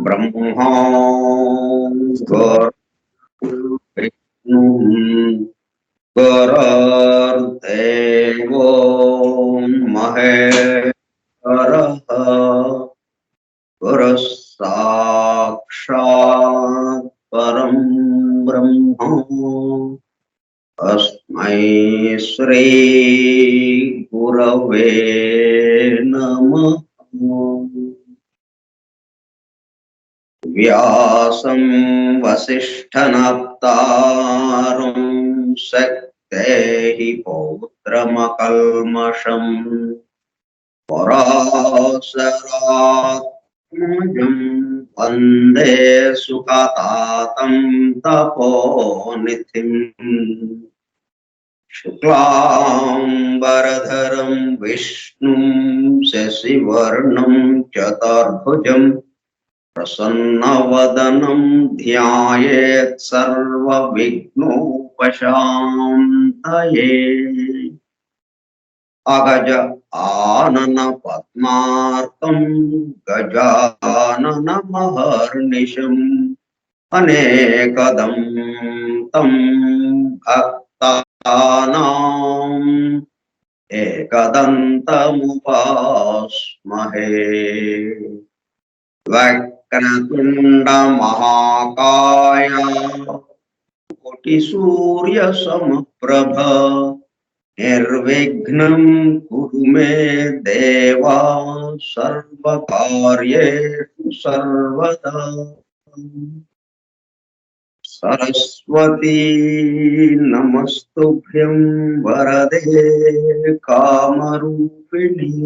ब्रह्मा गुरुर्देवो महेश्वरः गुरुः साक्षात् परं ब्रह्म तस्मै श्री गुरवे नमः। व्यासं वसिष्ठनप्तारं शक्तेः पौत्रमकल्मषम् पराशरात्मजं वन्दे सुखतातं तपोनिधिम् शुक्लाम्बरधरं विष्णुं शशिवर्णं चतुर्भुजं प्रसन्नवदनं ध्यायेत् सर्वविघ्नोपशान्तये। अगज आनन पद्मार्कं गजाननमहर्निशम् अनेकदं तं भक्तानाम् एकदन्तमुपास्महे। वक्रतुण्ड महाकाय कोटिसूर्यसमप्रभ निर्विघ्नं कुरु मे देव सर्वकार्येषु सर्वदा। सरस्वती नमस्तुभ्यं वरदे कामरूपिणी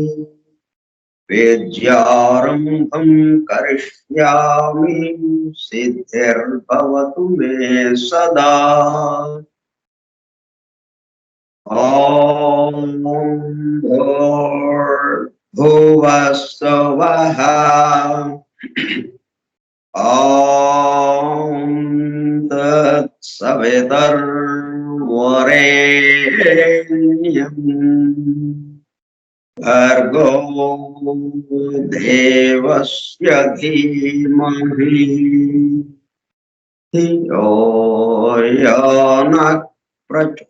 विद्यारम्भं करिष्यामि सिद्धिर्भवतु मे सदा। ॐ भूर्भुवः स्वः ॐ तत्सवितुर्वरेण्यम् भर्गो देवस्य धीमहि धियो यो नः प्रचोदयात्।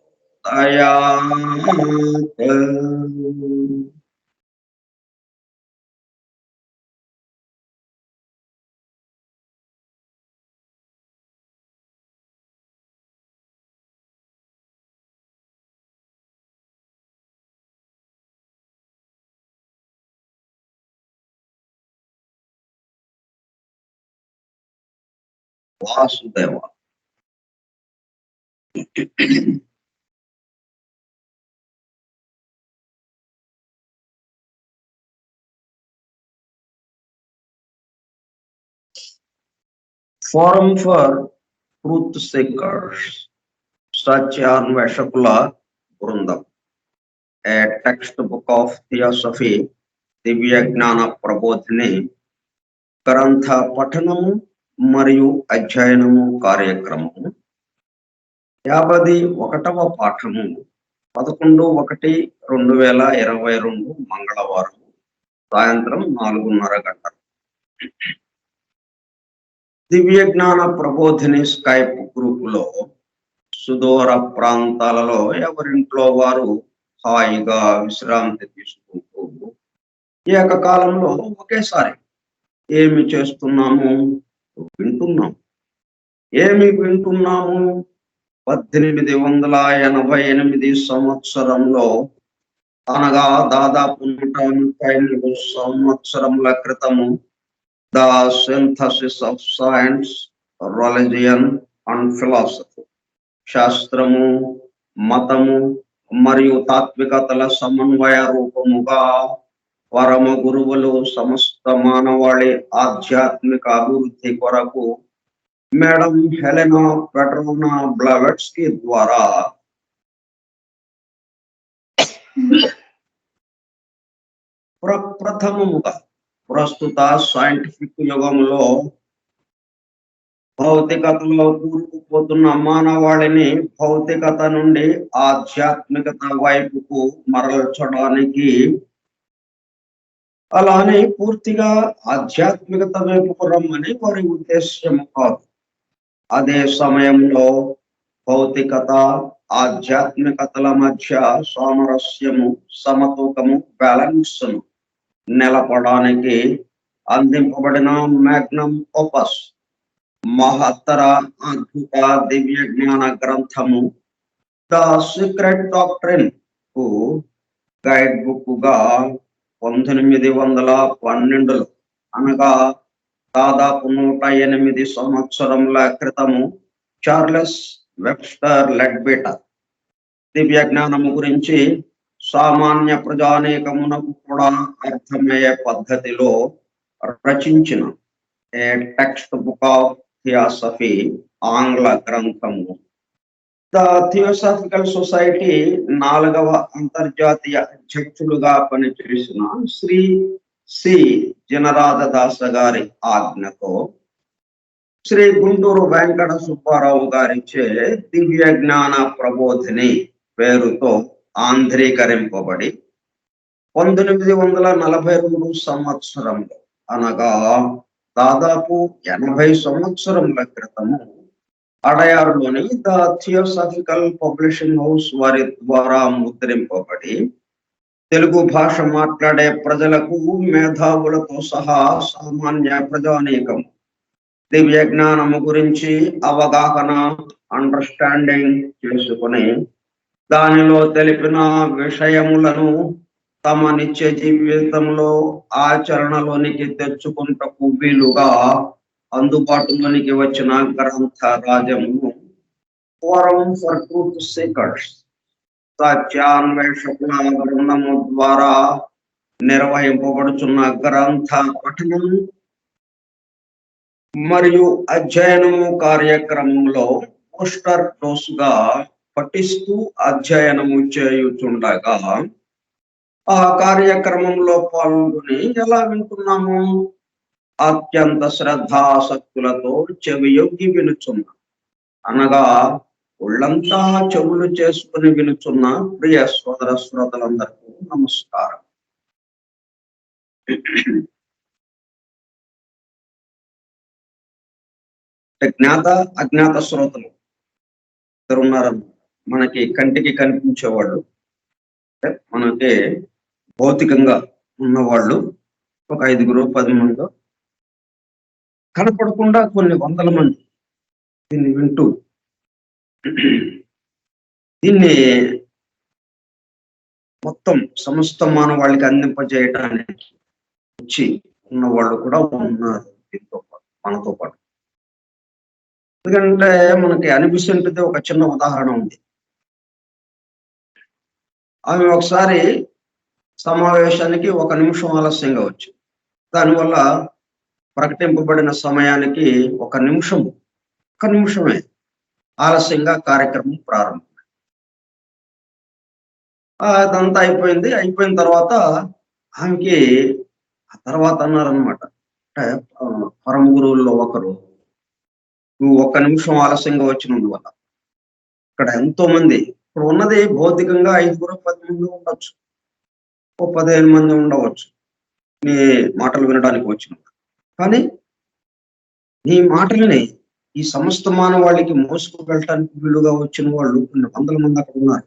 Vasudev. Forum for truth seekers, Satyānveshakula Vrundam, a textbook of theosophy, Divya Gnana Prabodhini, గ్రంథ పఠనము మరియు అధ్యయనము కార్యక్రమము 51వ పాఠము 11/1/2022 మంగళవారం సాయంత్రం 4:30 గంటలు. దివ్య జ్ఞాన ప్రబోధిని స్కైప్ గ్రూపులో సుదూర ప్రాంతాలలో ఎవరింట్లో వారు హాయిగా విశ్రాంతి తీసుకుంటూ ఏకకాలంలో ఒకేసారి ఏమి చేస్తున్నాము వింటున్నాం. ఏమి వింటున్నాము? 1888 సంవత్సరంలో, అనగా దాదాపు 133 సంవత్సరముల క్రితము, the synthesis of science, religion and philosophy, శాస్త్రము, మతము మరియు తాత్వికతల సమన్వయ రూపముగా పరమ గురువులు సమస్త మానవాళి ఆధ్యాత్మిక అభివృద్ధి కొరకు మేడం హెలెనా పెట్రోనా బ్లవెట్స్కీ ద్వారా ప్రప్రథమముగా ప్రస్తుత సైంటిఫిక్ యుగంలో భౌతికతలో కూరుకుపోతున్న మానవాళిని భౌతికత నుండి ఆధ్యాత్మికత వైపుకు మరల్చడానికి, అలానే పూర్తిగా ఆధ్యాత్మికత వైపుకు రమ్మని వారి ఉద్దేశ్యం కాదు. అదే సమయంలో భౌతికత ఆధ్యాత్మికతల మధ్య సామరస్యము, సమతూకము, బ్యాలెన్స్ను నెలపడానికి అందింపబడిన మ్యాగ్నమ్ ఓపస్, మహత్తర అద్భుత దివ్య జ్ఞాన గ్రంథము ద సీక్రెట్ డాక్ట్రిన్ కు గైడ్ బుక్ గా 1912లో, అనగా దాదాపు 108 సంవత్సరముల క్రితము, చార్లెస్ వెబ్స్టర్ లెడ్బీటర్ దివ్య జ్ఞానము గురించి సామాన్య ప్రజానీకమునకు కూడా అర్థమయ్యే పద్ధతిలో రచించిన ఏ టెక్స్ట్ బుక్ ఆఫ్ థియాసఫీ ఆంగ్ల గ్రంథము. ద థియోసాఫికల్ సొసైటీ 4వ అంతర్జాతీయ అధ్యక్షులుగా పనిచేసిన శ్రీ సి జనరాజదాస గారి ఆజ్ఞతో శ్రీ గుంటూరు వెంకట సుబ్బారావు గారిచే దివ్య జ్ఞాన ప్రబోధిని పేరుతో ఆంధ్రీకరింపబడి 1942 సంవత్సరంలో, అనగా దాదాపు 80 సంవత్సరముల క్రితము, అడయారులోని ద థియోసాఫికల్ పబ్లిషింగ్ హౌస్ వారి ద్వారా ముద్రింపబడి తెలుగు భాష మాట్లాడే ప్రజలకు, మేధావులతో సహా సామాన్య ప్రజానీకం దివ్య జ్ఞానము గురించి అవగాహన, అండర్స్టాండింగ్ చేసుకుని దానిలో తెలిపిన విషయములను తమ నిత్య జీవితంలో ఆచరణలోనికి తెచ్చుకుంటకు వీలుగా అందుబాటులోనికి వచ్చిన గ్రంథ రాజము ఫోరం ఫర్ ట్రూత్ సీకర్స్, సత్యాన్వేషకుల బృందము ద్వారా నిర్వహింపబడుచున్న గ్రంథ పఠనం మరియు అధ్యయనము కార్యక్రమంలో పోస్టర్ డోస్ గా పఠిస్తూ అధ్యయనము చేయుచుండగా, ఆ కార్యక్రమంలో పాల్గొని ఎలా వింటున్నాము? అత్యంత శ్రద్ధాసక్తులతో చెవియొగ్గి వినుచున్నా, అనగా ఒళ్ళంతా చెవులు చేసుకుని వినుచున్న ప్రియ సోదర శ్రోతలందరికీ నమస్కారం. జ్ఞాత అజ్ఞాత శ్రోతలు ఇద్దరు ఉన్నారన్నమాట. మనకి కంటికి కనిపించేవాళ్ళు, మనకి భౌతికంగా ఉన్నవాళ్ళు ఒక 5-10 మంది, కనపడకుండా కొన్ని వందల మంది దీన్ని వింటూ దీన్ని మొత్తం సమస్త మానవాళికి అందింపజేయడానికి వచ్చి ఉన్న వాళ్ళు కూడా ఉన్నారు దీంతో పాటు, మనతో పాటు. ఎందుకంటే మనకి అనిపిస్తుంటుంది, ఒక చిన్న ఉదాహరణ ఉంది. ఆమె ఒకసారి సమావేశానికి 1 నిమిషం ఆలస్యంగా వచ్చింది. దానివల్ల ప్రకటింపబడిన సమయానికి 1 నిమిషమే ఆలస్యంగా కార్యక్రమం ప్రారంభం. అదంతా అయిపోయిన తర్వాత ఆమెకి ఆ తర్వాత అన్నారనమాట, అంటే పరమ గురువుల్లో ఒకరు, నువ్వు ఒక్క నిమిషం ఆలస్యంగా వచ్చినందువల్ల ఇక్కడ ఎంతో మంది, ఇప్పుడు ఉన్నది భౌతికంగా 5 10 మంది ఉండొచ్చు, ఓ 15 మంది ఉండవచ్చు నీ మాటలు వినడానికి వచ్చిన. కానీ నీ మాటల్ని ఈ సమస్త మానవాళికి మోసుకు వెళ్ళటానికి వీలుగా వచ్చిన వాళ్ళు కొన్ని వందల మంది అక్కడ ఉన్నారు,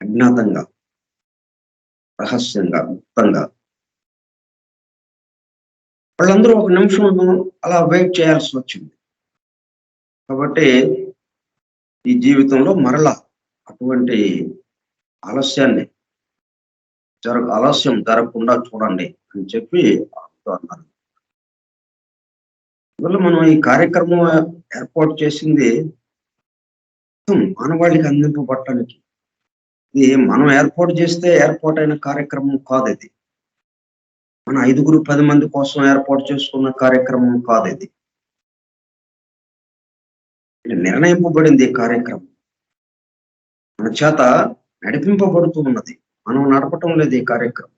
అజ్ఞాతంగా, రహస్యంగా, గుప్తంగా. వాళ్ళందరూ ఒక నిమిషం అలా వెయిట్ చేయాల్సి వచ్చింది. కాబట్టి ఈ జీవితంలో మరలా అటువంటి ఆలస్యం జరగకుండా చూడండి అని చెప్పి అన్నారు. అందువల్ల మనం ఈ కార్యక్రమం ఏర్పాటు చేసింది మానవాళికి అందింపబట్టడానికి. ఇది మనం ఏర్పాటు చేస్తే ఏర్పాటైన కార్యక్రమం కాదు ఇది. మన 5 10 మంది కోసం ఏర్పాటు చేసుకున్న కార్యక్రమం కాదు ఇది. నిర్ణయింపబడింది ఈ కార్యక్రమం, మన చేత నడిపింపబడుతూ ఉన్నది, మనం నడపటం లేదు ఈ కార్యక్రమం.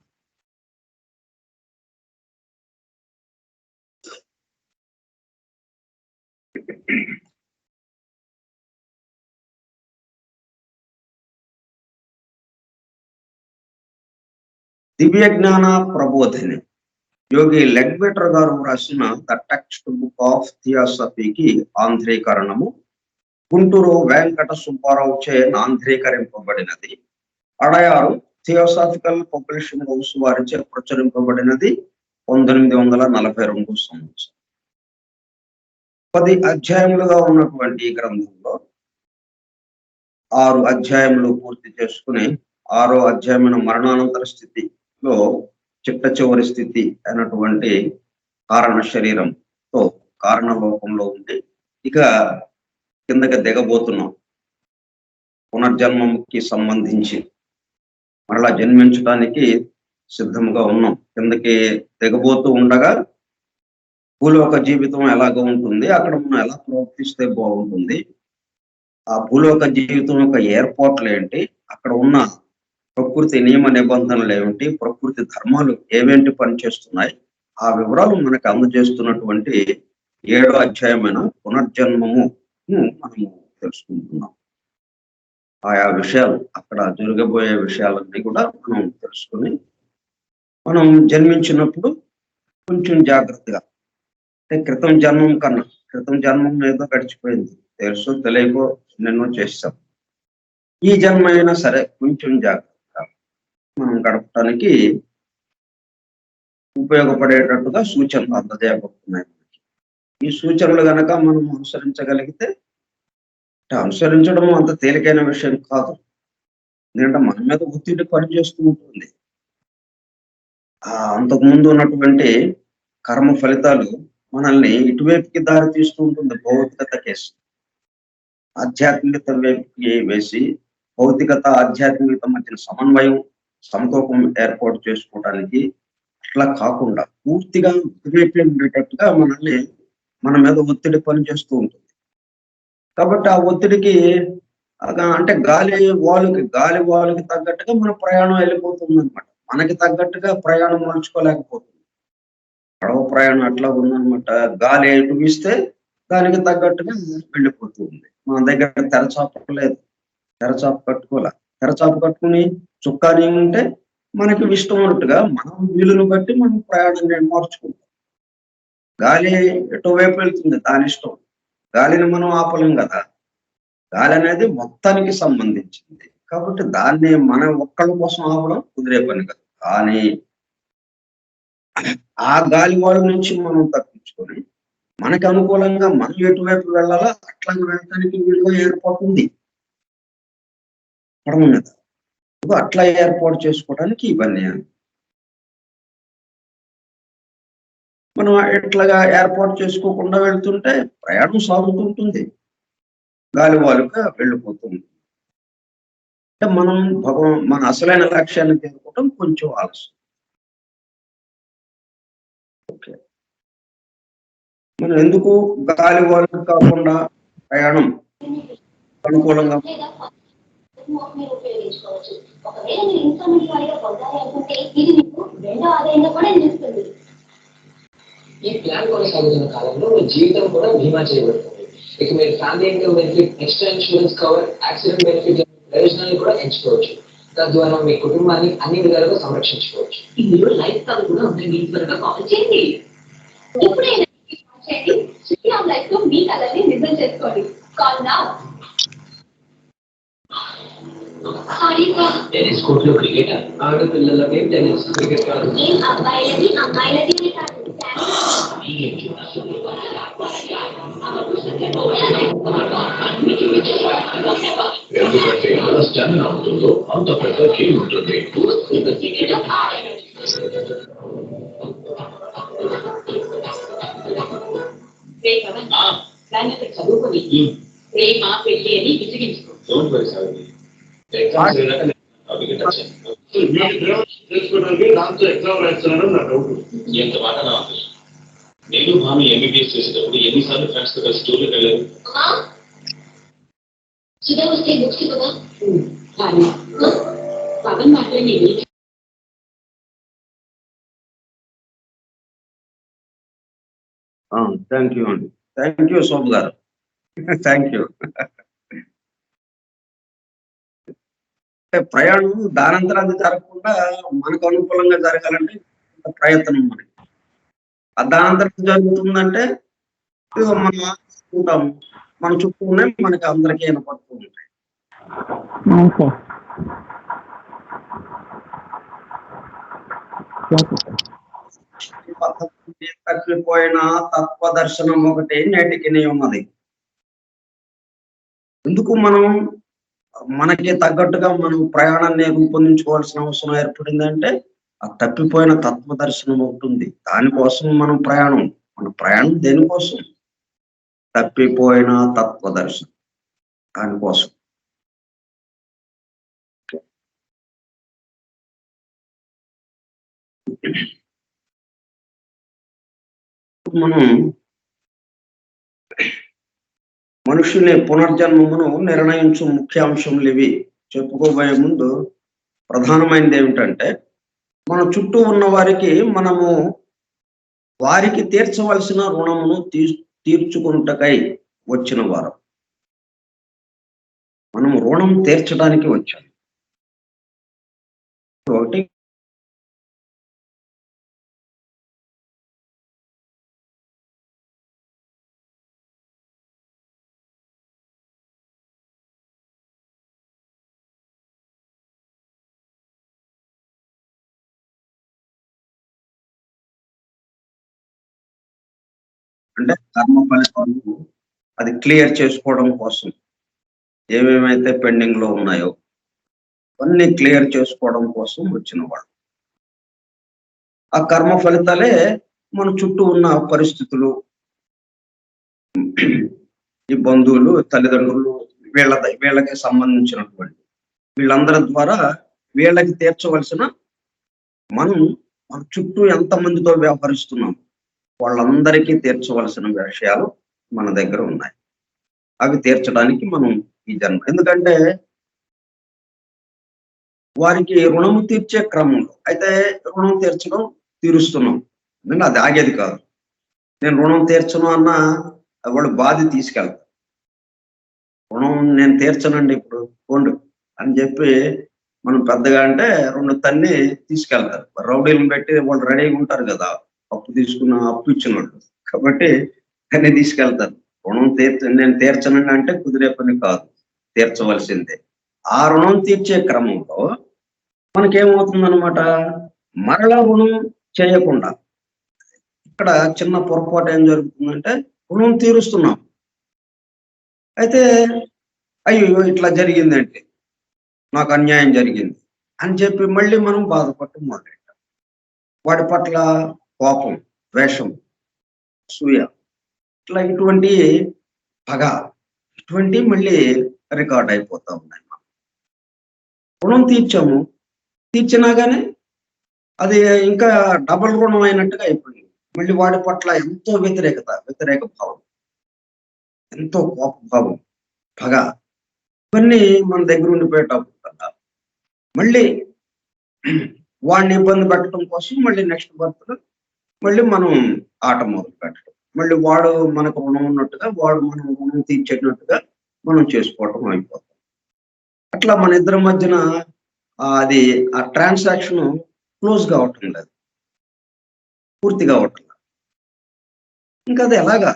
దివ్య జ్ఞాన ప్రబోధిని యోగి లెగ్బెటర్ గారు రాసిన ద టెక్స్ట్ బుక్ ఆఫ్ థియాసఫీకి ఆంధ్రీకరణము గుంటూరు వెంకట సుబ్బారావు చే ఆంధ్రీకరింపబడినది. అడయారు థియోసాఫికల్ పబ్లిషింగ్ హౌస్ వారిచే ప్రచురింపబడినది 1942 సంవత్సరం. 10 అధ్యాయములుగా ఉన్నటువంటి ఈ గ్రంథంలో 6 అధ్యాయములు పూర్తి చేసుకుని 6వ అధ్యాయమైన మరణానంతర స్థితిలో చిట్ట చివరి స్థితి అయినటువంటి కారణ శరీరంతో కారణ లోకంలో ఉండి ఇక కిందకి దిగబోతున్నాం. పునర్జన్మకి సంబంధించి మరలా జన్మించడానికి సిద్ధంగా ఉన్నాం. కిందకి దిగబోతూ ఉండగా భూలోక జీవితం ఎలాగ ఉంటుంది, అక్కడ మనం ఎలా ప్రవర్తిస్తే బాగుంటుంది, ఆ భూలోక జీవితం యొక్క ఏర్పాట్లు ఏంటి, అక్కడ ఉన్న ప్రకృతి నియమ నిబంధనలు ఏమిటి, ప్రకృతి ధర్మాలు ఏవేంటి పనిచేస్తున్నాయి, ఆ వివరాలు మనకు అందజేస్తున్నటువంటి 7వ అధ్యాయమైన పునర్జన్మము మనము తెలుసుకుంటున్నాం. ఆయా విషయాలు, అక్కడ జరగబోయే విషయాలన్నీ కూడా మనం తెలుసుకుని మనం జన్మించినప్పుడు కొంచెం జాగ్రత్తగా, అంటే క్రితం జన్మం ఏదో గడిచిపోయింది, తెలుసు తెలియకో ఎన్నెన్నో చేస్తాం. ఈ జన్మ అయినా సరే కొంచెం జాగ్రత్తగా మనం గడపడానికి ఉపయోగపడేటట్టుగా సూచనలు అందజేయబడుతున్నాయి. ఈ సూచనలు గనక మనం అనుసరించగలిగితే, అనుసరించడం అంత తేలికైన విషయం కాదు, ఎందుకంటే మన మీద ఒత్తిడి పనిచేస్తూ ఉంటుంది. అంతకుముందు ఉన్నటువంటి కర్మ ఫలితాలు మనల్ని ఇటువైపుకి దారి తీస్తూ ఉంటుంది. భౌతికత కేసు ఆధ్యాత్మికత వైపుకి వేసి భౌతికత ఆధ్యాత్మికత మధ్యన సమన్వయం సమతూకం ఏర్పాటు చేసుకోవడానికి, అట్లా కాకుండా పూర్తిగా ఇటువైపే ఉండేటట్టుగా మనల్ని మన మీద ఒత్తిడి పనిచేస్తూ ఉంటుంది. కాబట్టి ఆ ఒత్తిడికి అంటే గాలి వాలుకి తగ్గట్టుగా మన ప్రయాణం వెళ్ళిపోతుంది అనమాట. మనకి తగ్గట్టుగా ప్రయాణం మలుచుకోలేకపోతుంది. పడవ ప్రయాణం అట్లా ఉందనమాట. గాలి ఎటు వీస్తే దానికి తగ్గట్టుగా వెళ్ళిపోతూ ఉంది. మన దగ్గర తెరచాప లేదు, తెరచాప కట్టుకుని చుక్కాని ఉంటే మనకి ఇష్టం ఉన్నట్టుగా మనం వీలును బట్టి మనం ప్రయాణం మార్చుకుంటాం. గాలి ఎటువైపు వెళ్తుంది దాని ఇష్టం, గాలిని మనం ఆపలేం కదా. గాలి అనేది మొత్తానికి సంబంధించింది కాబట్టి దాన్ని మనం ఒక్కళ్ళ కోసం ఆపడం కుదిరే పని కాదు. కానీ ఆ గాలి వాళ్ళ నుంచి మనం తప్పించుకొని మనకి అనుకూలంగా మనం ఎటువైపు వెళ్ళాలో అట్లా వెళ్ళడానికి వీలుగా ఏర్పాటు ఉంది పడమ మీద. అట్లా ఏర్పాటు చేసుకోవడానికి ఇవన్నీ మనం ఎట్లాగా ఏర్పాటు చేసుకోకుండా వెళ్తుంటే ప్రయాణం సాగుతుంటుంది, గాలి వాలుగా వెళ్ళిపోతుంది. అంటే మనం మన అసలైన లక్ష్యాన్ని చేరుకోవడం కొంచెం ఆలస్యం. ఓకే, మనం ఎందుకు గాలి వాలు కాకుండా ప్రయాణం అనుకూలంగా ఈ ప్లాన్ కొనసాగుతున్న కాలంలో మీ జీవితం కూడా బీమా చేయబడుతుంది. ఇక మీరు family income benefit, extra insurance cover, accident benefit ప్రయోజనాలు కూడా ఎంచుకోవచ్చు. తద్వారా మీ కుటుంబాన్ని అన్ని విధాలుగా సంరక్షించుకోవచ్చు. ఇందులో లైఫ్ కవర్ కూడా ఉంది. మీ త్వరగా కాల్ చేయండి. ఇప్పుడే చేయండి. శ్రీరామ్ లైఫ్ లో మీ కలర్ని నిజం చేసుకోండి. Call now. టెన్నిస్ కోర్టులో క్రికెట్, ఆడపిల్లలకి టెన్నిస్, క్రికెట్ కాదు. ఏం అబ్బాయిలది అమ్మాయిలది కాదు. ఎందుకంటే ఎంత స్టామినా ఉంటుందో అంత పెద్ద గేమ్ ఉంటుంది. చదువుకొని ప్రేమ పెళ్లి అని విసిగించుకో. తెలుసుకోవడానికి దాంతో ఎగ్జామ్ రాస్తున్నాడు నా డౌట్. ఎంత మాట నా నేను భామి ఎంబీబీఎస్ చేసేటప్పుడు ఎన్నిసార్లు ఫ్రెండ్స్ తో కలిసి టూర్కి వెళ్ళారు. సుధా వస్తే బుక్స్ కదా పవన్ మాట్లాడి థ్యాంక్ యూ అండి. థ్యాంక్ యూ సోమ్ గారు. Thank you. అంటే ప్రయాణం దానంతరాన్ని జరగకుండా మనకు అనుకూలంగా జరగాలంటే ప్రయత్నం మనకి. ఆ దానంతరం జరుగుతుందంటే మనం ఉంటాము, మన చుట్టూ ఉన్నాయి, మనకి అందరికీ వినపడుతూ ఉంటాయి. తప్పిపోయిన తత్వదర్శనం ఒకటి నేటికి ఉన్నది. ఎందుకు మనం మనకి తగ్గట్టుగా మనం ప్రయాణాన్ని రూపొందించుకోవాల్సిన అవసరం ఏర్పడిందంటే ఆ తప్పిపోయిన తత్వదర్శనం ఉంటుంది. దానికోసం మనం ప్రయాణం, మన ప్రయాణం దేనికోసం? తప్పిపోయిన తత్వదర్శనం, దానికోసం. మనం మనుషుని పునర్జన్మమును నిర్ణయించు ముఖ్యాంశములు ఇవి. చెప్పుకోబోయే ముందు ప్రధానమైనది ఏమిటంటే మన చుట్టూ ఉన్న వారికి మనము వారికి తీర్చవలసిన రుణమును తీర్చుకున్నటకై వచ్చిన వారు. మనం రుణం తీర్చడానికి వచ్చాం. ఒకటి అంటే కర్మ ఫలితాలు అది క్లియర్ చేసుకోవడం కోసం ఏమేమైతే పెండింగ్ లో ఉన్నాయో అన్ని క్లియర్ చేసుకోవడం కోసం వచ్చిన వాడు. ఆ కర్మ ఫలితాలే మన చుట్టూ ఉన్న పరిస్థితులు, ఈ బంధువులు, తల్లిదండ్రులు, వీళ్ళకి సంబంధించినటువంటి వీళ్ళందరి ద్వారా వీళ్ళకి తీర్చవలసిన మనం మన చుట్టూ ఎంతమందితో వ్యవహరిస్తున్నాం వాళ్ళందరికీ తీర్చవలసిన విషయాలు మన దగ్గర ఉన్నాయి. అవి తీర్చడానికి మనం ఈ జన్మ, ఎందుకంటే వారికి రుణము తీర్చే క్రమంలో అయితే రుణం తీరుస్తున్నాం, ఎందుకంటే అది ఆగేది కాదు. నేను రుణం తీర్చను అన్న వాడు బాధ తీసుకెళ్తారు. రుణం నేను తీర్చనండి ఇప్పుడు పోండు అని చెప్పి మనం పెద్దగా అంటే 2 తన్ని తీసుకెళ్తారు. రౌడీలను పెట్టి వాళ్ళు రెడీగా ఉంటారు కదా, అప్పు తీసుకున్న అప్పు ఇచ్చిన వాళ్ళు, కాబట్టి అన్ని తీసుకెళ్తారు. రుణం నేను తీర్చనండి అంటే కుదిరే పని కాదు, తీర్చవలసిందే. ఆ రుణం తీర్చే క్రమంలో మనకేమవుతుందన్నమాట, మరలా రుణం చేయకుండా ఇక్కడ చిన్న పొరపాటు ఏం జరుగుతుందంటే రుణం తీరుస్తున్నాం, అయితే అయ్యో ఇట్లా జరిగిందంటే నాకు అన్యాయం జరిగింది అని చెప్పి మళ్ళీ మనం బాధపడటం మొదలెట్టాం. వాడి పట్ల కోపం, ద్వేషం, అసూయ, ఇట్లా ఇటువంటి పగ, ఇటువంటి మళ్ళీ రికార్డ్ అయిపోతా ఉన్నాయి. రుణం తీర్చాము, తీర్చినా కానీ అది ఇంకా డబల్ రుణం అయినట్టుగా అయిపోయింది. మళ్ళీ వాడి పట్ల ఎంతో వ్యతిరేక భావం, ఎంతో కోపభావం, పగ, ఇవన్నీ మన దగ్గర ఉండిపోయేటప్పుడు కదా మళ్ళీ వాడిని ఇబ్బంది పెట్టడం కోసం మళ్ళీ నెక్స్ట్ బర్త్లో మళ్ళీ మనం ఆట మొదలు పెట్టడం, మళ్ళీ వాడు మనకు రుణం ఉన్నట్టుగా వాడు మనం రుణం తీర్చేటట్టుగా మనం చేసుకోవటం అయిపోతుంది. అట్లా మన ఇద్దరి మధ్యన అది ఆ ట్రాన్సాక్షన్ క్లోజ్ కావటం లేదు, పూర్తిగా అవటం లేదు. ఇంకా అది ఎలాగా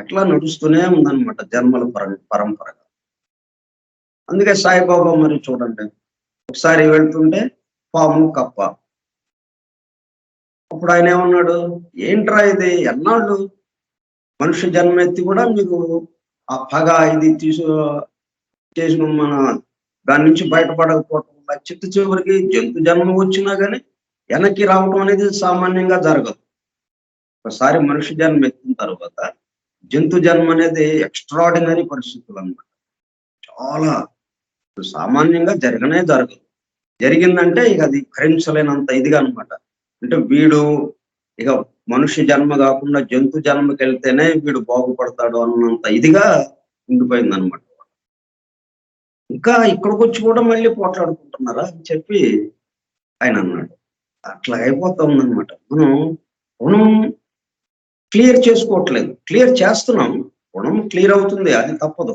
అట్లా నడుస్తూనే ఉందన్నమాట జన్మల పరంపరగా. అందుకే సాయిబాబా మరి చూడండి, ఒకసారి వెళ్తుంటే పాము కప్ప. అప్పుడు ఆయన ఏమన్నాడు, ఏంట్రా ఇది, ఎన్నాళ్ళు మనుష్య జన్మెత్తి కూడా మీరు ఆ పగ ఇది చేసిన మన దాని నుంచి బయటపడకపోవటం వల్ల చిట్ట చివరికి జంతు జన్మ వచ్చినా కానీ వెనక్కి రావటం అనేది సామాన్యంగా జరగదు. ఒకసారి మనుష్య జన్మ ఎత్తిన తర్వాత జంతు జన్మ అనేది ఎక్స్ట్రాడినరీ పరిస్థితులు అన్నమాట. చాలా సామాన్యంగా జరగదు. జరిగిందంటే ఇక అది భరించలేనంత ఇదిగా అనమాట. అంటే వీడు ఇక మనుష్య జన్మ కాకుండా జంతు జన్మకి వెళ్తేనే వీడు బాగుపడతాడు అన్నంత ఇదిగా ఉండిపోయింది అనమాట. ఇంకా ఇక్కడికి వచ్చి కూడా మళ్ళీ పోట్లాడుకుంటున్నారా అని చెప్పి ఆయన అన్నాడు. అట్లా అయిపోతా ఉందన్నమాట. మనం రుణం క్లియర్ చేసుకోవట్లేదు, క్లియర్ చేస్తున్నాం, రుణం క్లియర్ అవుతుంది, అది తప్పదు.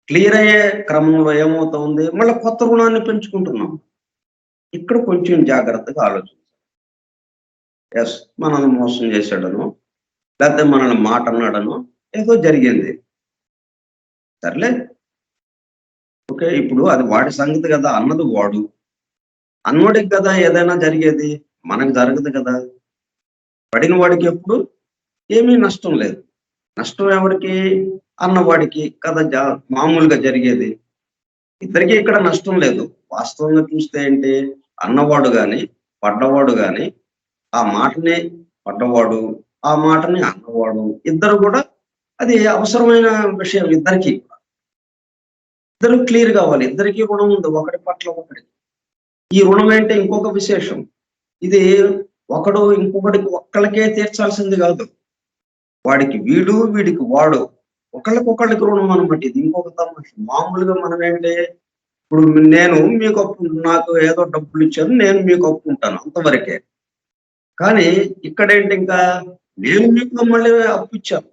క్లియర్ అయ్యే క్రమంలో ఏమవుతుంది, మళ్ళీ కొత్త రుణాన్ని పెంచుకుంటున్నాం. ఇక్కడ కొంచెం జాగ్రత్తగా ఆలోచించాలి. ఎస్, మనల్ని మోసం చేశాడను, లేకపోతే మనల్ని మాట అన్నాడను, ఏదో జరిగింది, సర్లే ఓకే, ఇప్పుడు అది వాడి సంగతి కదా, అన్నది వాడు, అన్నోడికి కదా ఏదైనా జరిగేది, మనకు జరగదు కదా. పడిన వాడికి ఎప్పుడు ఏమీ నష్టం లేదు. నష్టం ఎవరికి, అన్నవాడికి కదా మామూలుగా జరిగేది. ఇద్దరికి ఇక్కడ నష్టం లేదు. వాస్తవంగా చూస్తే ఏంటి, అన్నవాడు గాని పడ్డవాడు గాని ఆ మాటని పడ్డవాడు, ఆ మాటని అన్నవాడు, ఇద్దరు కూడా అది అవసరమైన విషయం. ఇద్దరికి ఇద్దరు క్లియర్ కావాలి, ఇద్దరికి రుణం ఉంది ఒకటి పట్ల ఒకటి. ఈ రుణం ఏంటి ఇంకొక విశేషం, ఇది ఒకడు ఇంకొకటికి ఒక్కళ్ళకే తీర్చాల్సింది కాదు, వాడికి వీడు వీడికి వాడు, ఒకళ్ళకి రుణం అనమాట. ఇది ఇంకొక తమాష. మామూలుగా మనం ఏంటి, ఇప్పుడు నేను మీకు అప్పు, నాకు ఏదో డబ్బులు ఇచ్చాను, నేను మీకు అప్పు ఉంటాను, అంతవరకే. కానీ ఇక్కడేంటి, ఇంకా నేను మీకు మళ్ళీ అప్పు ఇచ్చాను,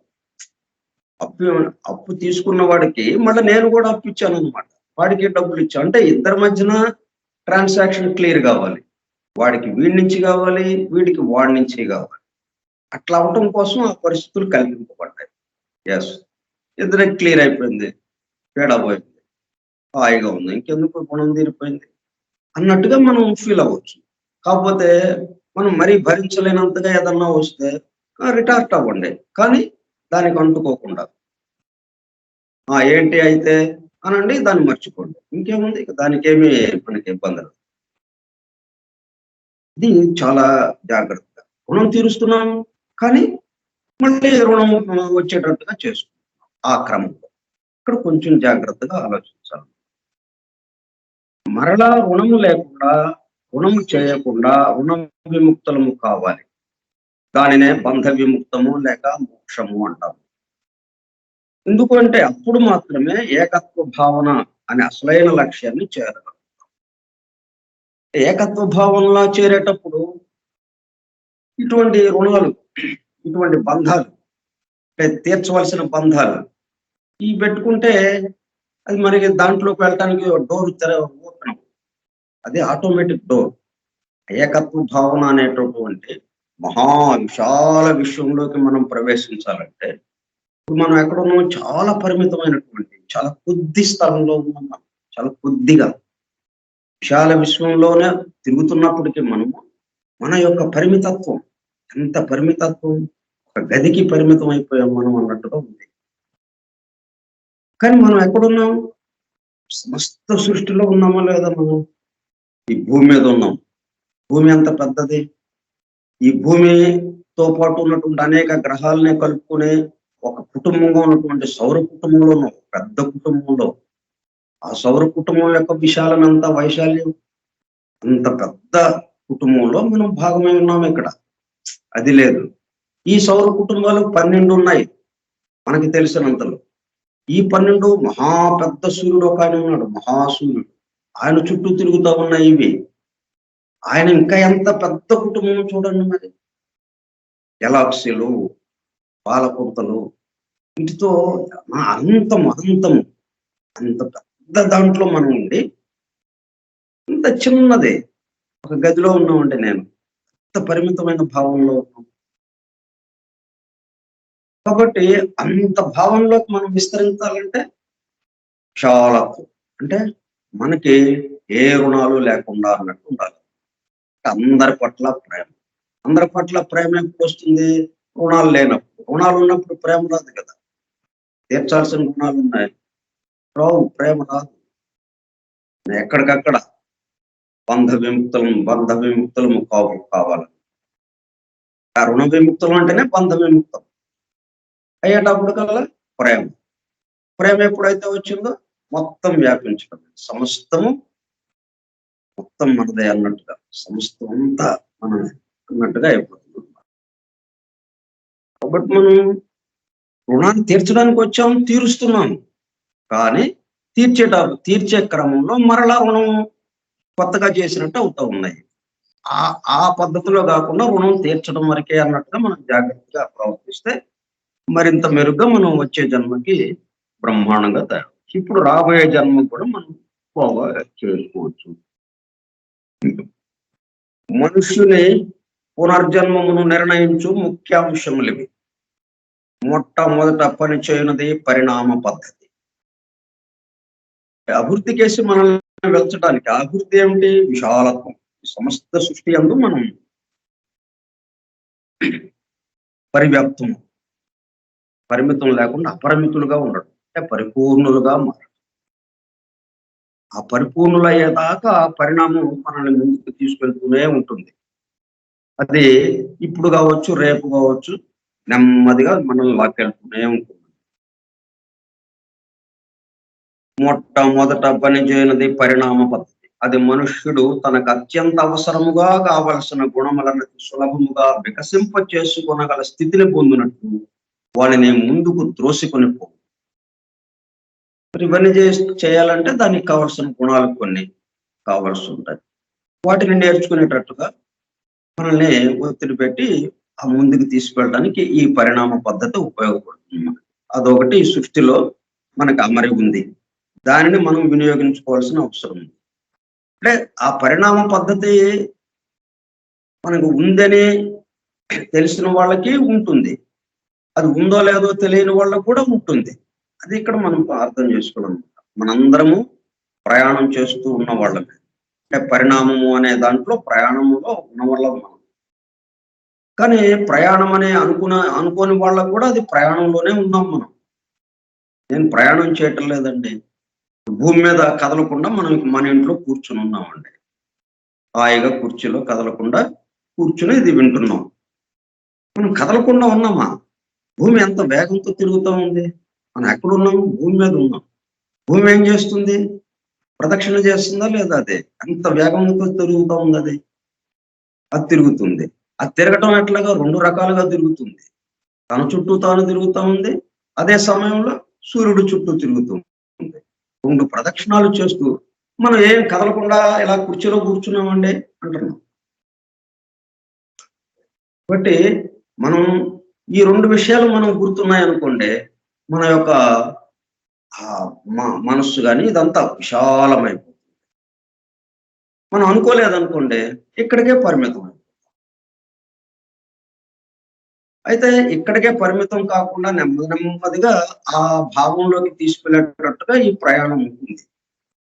అప్పు తీసుకున్న వాడికి మళ్ళీ నేను కూడా అప్పు ఇచ్చాను అనమాట, వాడికి డబ్బులు ఇచ్చాను. అంటే ఇద్దరి మధ్యన ట్రాన్సాక్షన్ క్లియర్ కావాలి, వాడికి వీడి నుంచి కావాలి, వీడికి వాడి నుంచి కావాలి. అట్లా అవటం కోసం ఆ పరిస్థితులు కల్పింపబడ్డాయి. ఎస్, ఇద్దరికి క్లియర్ అయిపోయింది, తేడా పోయింది, హాయిగా ఉంది, ఇంకెందుకు గుణం తీరిపోయింది అన్నట్టుగా మనం ఫీల్ అవ్వచ్చు. కాకపోతే మనం మరీ భరించలేనంతగా ఏదన్నా వస్తే రిటార్ట్ అవ్వండి, కానీ దానికి అంటుకోకుండా ఏంటి అయితే అనండి, దాన్ని మర్చిపోండి, ఇంకేముంది, ఇక దానికి ఏమి మనకి ఇబ్బందులు. ఇది చాలా జాగ్రత్తగా రుణం తీరుస్తున్నాం, కానీ మళ్ళీ రుణం వచ్చేటట్టుగా చేసుకుంటున్నాం. ఆ క్రమంలో ఇక్కడ కొంచెం జాగ్రత్తగా ఆలోచించాలి. మరలా రుణము లేకుండా, రుణము చేయకుండా రుణ విముక్తులము కావాలి. దానినే బంధ విముక్తము లేక మోక్షము అంటాము. ఎందుకంటే అప్పుడు మాత్రమే ఏకత్వ భావన అనే అసలైన లక్ష్యాన్ని చేరగలం. ఏకత్వ భావనలో చేరేటప్పుడు ఇటువంటి రుణాలు, ఇటువంటి బంధాలు, అంటే తీర్చవలసిన బంధాలు ఇవి పెట్టుకుంటే అది మనకి దాంట్లోకి వెళ్ళటానికి డోర్ ఓపెన్, అది ఆటోమేటిక్ డోర్. ఏకత్వ భావన అనేటటువంటి మహా విశాల విషయంలోకి మనం ప్రవేశించాలంటే ఇప్పుడు మనం ఎక్కడున్నాం, చాలా పరిమితమైనటువంటి, చాలా కొద్ది స్థలంలో ఉన్నాం, చాలా కొద్దిగా విశాల విశ్వంలోనే తిరుగుతున్నప్పటికీ మనము మన యొక్క పరిమితత్వం, ఎంత పరిమితత్వం, ఒక గదికి పరిమితం అయిపోయాం మనం అన్నట్టుగా ఉంది. కానీ మనం ఎక్కడున్నాం, సమస్త సృష్టిలో ఉన్నామా లేదా, మనం ఈ భూమి మీద ఉన్నాం. భూమి ఎంత పెద్దది, ఈ భూమితో పాటు ఉన్నటువంటి అనేక గ్రహాలనే కలుపుకునే ఒక కుటుంబంగా ఉన్నటువంటి సౌర కుటుంబంలో ఉన్నాం, పెద్ద కుటుంబంలో. ఆ సౌర కుటుంబం యొక్క విశాలనంత వైశాల్యం, అంత పెద్ద కుటుంబంలో మనం భాగమై ఉన్నాం ఇక్కడ. అది లేదు. ఈ సౌర కుటుంబాలు 12 ఉన్నాయి మనకి తెలిసినంతలో. ఈ 12 మహా పెద్ద సూర్యుడు ఒక ఆయన ఉన్నాడు, మహాసూర్యుడు, ఆయన చుట్టూ తిరుగుతూ ఉన్నాయి ఇవి. ఆయన ఇంకా ఎంత పెద్ద కుటుంబం చూడండి మరి. గెలాక్సీలు, పాలపుంతలు, వీటితో అనంతం అనంతం అంత పెద్ద దాంట్లో మనం ఉండి ఇంత చిన్నది ఒక గదిలో ఉన్నామంటే నేను అంత పరిమితమైన భావంలో ఉన్నాం. కాబట్టి అంత భావంలోకి మనం విస్తరించాలంటే చాలా అంటే మనకి ఏ రుణాలు లేకుండా అన్నట్టు ఉండాలి. అందరి పట్ల ప్రేమ. అందరి పట్ల ప్రేమ ఎప్పుడు వస్తుంది? రుణాలు లేనప్పుడు. రుణాలు ఉన్నప్పుడు ప్రేమ రాదు కదా. తీర్చాల్సిన రుణాలు ఉన్నాయి, రావు, ప్రేమ రాదు. ఎక్కడికక్కడ బంధ విముక్తులము కావాలి. ఆ రుణ విముక్తులు అంటేనే బంధ విముక్తం అయ్యేటప్పుడు కల్లా ప్రేమ ఎప్పుడైతే వచ్చిందో మొత్తం వ్యాపించడం, సమస్తము మొత్తం మనదే అన్నట్టుగా, సమస్తం అంతా మనమే అన్నట్టుగా అయిపోతుంది. కాబట్టి మనం రుణాన్ని తీర్చడానికి వచ్చాము, తీరుస్తున్నాము. కానీ తీర్చే క్రమంలో మరలా రుణం కొత్తగా చేసినట్టు అవుతా ఉన్నాయి. ఆ పద్ధతిలో కాకుండా రుణం తీర్చడం వరకే అన్నట్టుగా మనం జాగ్రత్తగా ప్రవర్తిస్తే మరింత మెరుగ్గా మనం వచ్చే జన్మకి బ్రహ్మాండంగా తయారు. ఇప్పుడు రాబోయే జన్మ కూడా మనం బాగా చేసుకోవచ్చు. మనుష్యుని పునర్జన్మమును నిర్ణయించు ముఖ్యాంశములు ఇవి. మొట్టమొదట పని చేయనది పరిణామ పద్ధతి. అభివృద్ధి కేసి మనల్ని వెళ్చడానికి. అభివృద్ధి ఏమిటి? విశాలత్వం. సమస్త సృష్టి అందు మనం పరిమితం లేకుండా అపరిమితులుగా ఉండడం, పరిపూర్ణులుగా మారడం. ఆ పరిపూర్ణులు అయ్యేదాకా పరిణామం మనల్ని ముందుకు తీసుకెళ్తూనే ఉంటుంది. అది ఇప్పుడు కావచ్చు, రేపు కావచ్చు, నెమ్మదిగా మనల్ని లాక్కెళ్తూనే ఉంటుంది. మొట్టమొదట పని చేయనది పరిణామ పద్ధతి. అది మనుష్యుడు తనకు అత్యంత అవసరముగా కావలసిన గుణములను సులభముగా వికసింప చేసుకొనగల స్థితిని పొందినట్టు వాడిని ముందుకు త్రోసికొని పో. ఇవన్నీ చేయాలంటే దానికి కావలసిన గుణాలు కొన్ని కావాల్సి ఉంటాయి. వాటిని నేర్చుకునేటట్టుగా మనల్ని ఒత్తిడి పెట్టి ఆ ముందుకు తీసుకెళ్ళడానికి ఈ పరిణామ పద్ధతి ఉపయోగపడుతుంది. అదొకటి ఈ సృష్టిలో మనకు అమరి ఉంది. దానిని మనం వినియోగించుకోవాల్సిన అవసరం ఉంది. అంటే ఆ పరిణామ పద్ధతి మనకు ఉందని తెలిసిన వాళ్ళకి ఉంటుంది, అది ఉందో లేదో తెలియని వాళ్ళకు కూడా ఉంటుంది. అది ఇక్కడ మనం అర్థం చేసుకోవాలన్నమాట. మనందరము ప్రయాణం చేస్తూ ఉన్న వాళ్ళమే. అంటే పరిణామము అనే దాంట్లో ప్రయాణంలో ఉన్న వాళ్ళం మనం. కానీ ప్రయాణం అనే అనుకోని వాళ్ళకు కూడా అది ప్రయాణంలోనే ఉన్నాం మనం. నేను ప్రయాణం చేయటం లేదండి, భూమి మీద కదలకుండా మనం మన ఇంట్లో కూర్చుని ఉన్నామండి. హాయిగా కుర్చీలో కదలకుండా కూర్చుని ఇది వింటున్నాం. మనం కదలకుండా ఉన్నామా? భూమి ఎంత వేగంతో తిరుగుతూ ఉంది. మనం ఎక్కడున్నాం? భూమి మీద ఉన్నాం. భూమి ఏం చేస్తుంది? ప్రదక్షిణ చేస్తుందా లేదా? అదే ఎంత వేగంతో తిరుగుతూ ఉంది. అది తిరుగుతుంది. అది తిరగటం ఎట్లాగా? రెండు రకాలుగా తిరుగుతుంది. తన చుట్టూ తాను తిరుగుతూ ఉంది, అదే సమయంలో సూర్యుడు చుట్టూ తిరుగుతుంది. రెండు ప్రదక్షిణాలు చేస్తూ మనం ఏం కదలకుండా ఇలా కుర్చీలో కూర్చున్నామండి అంటున్నాం. కాబట్టి మనం ఈ రెండు విషయాలు మనం గుర్తున్నాయనుకోండి, మన యొక్క మనస్సు కానీ ఇదంతా విశాలమైపోతుంది. మనం అనుకోలేదనుకోండి, ఇక్కడికే పరిమితం. అయితే ఇక్కడికే పరిమితం కాకుండా నెమ్మదిగా ఆ భావంలోకి తీసుకెళ్ళేటట్టుగా ఈ ప్రయాణం ఉంటుంది.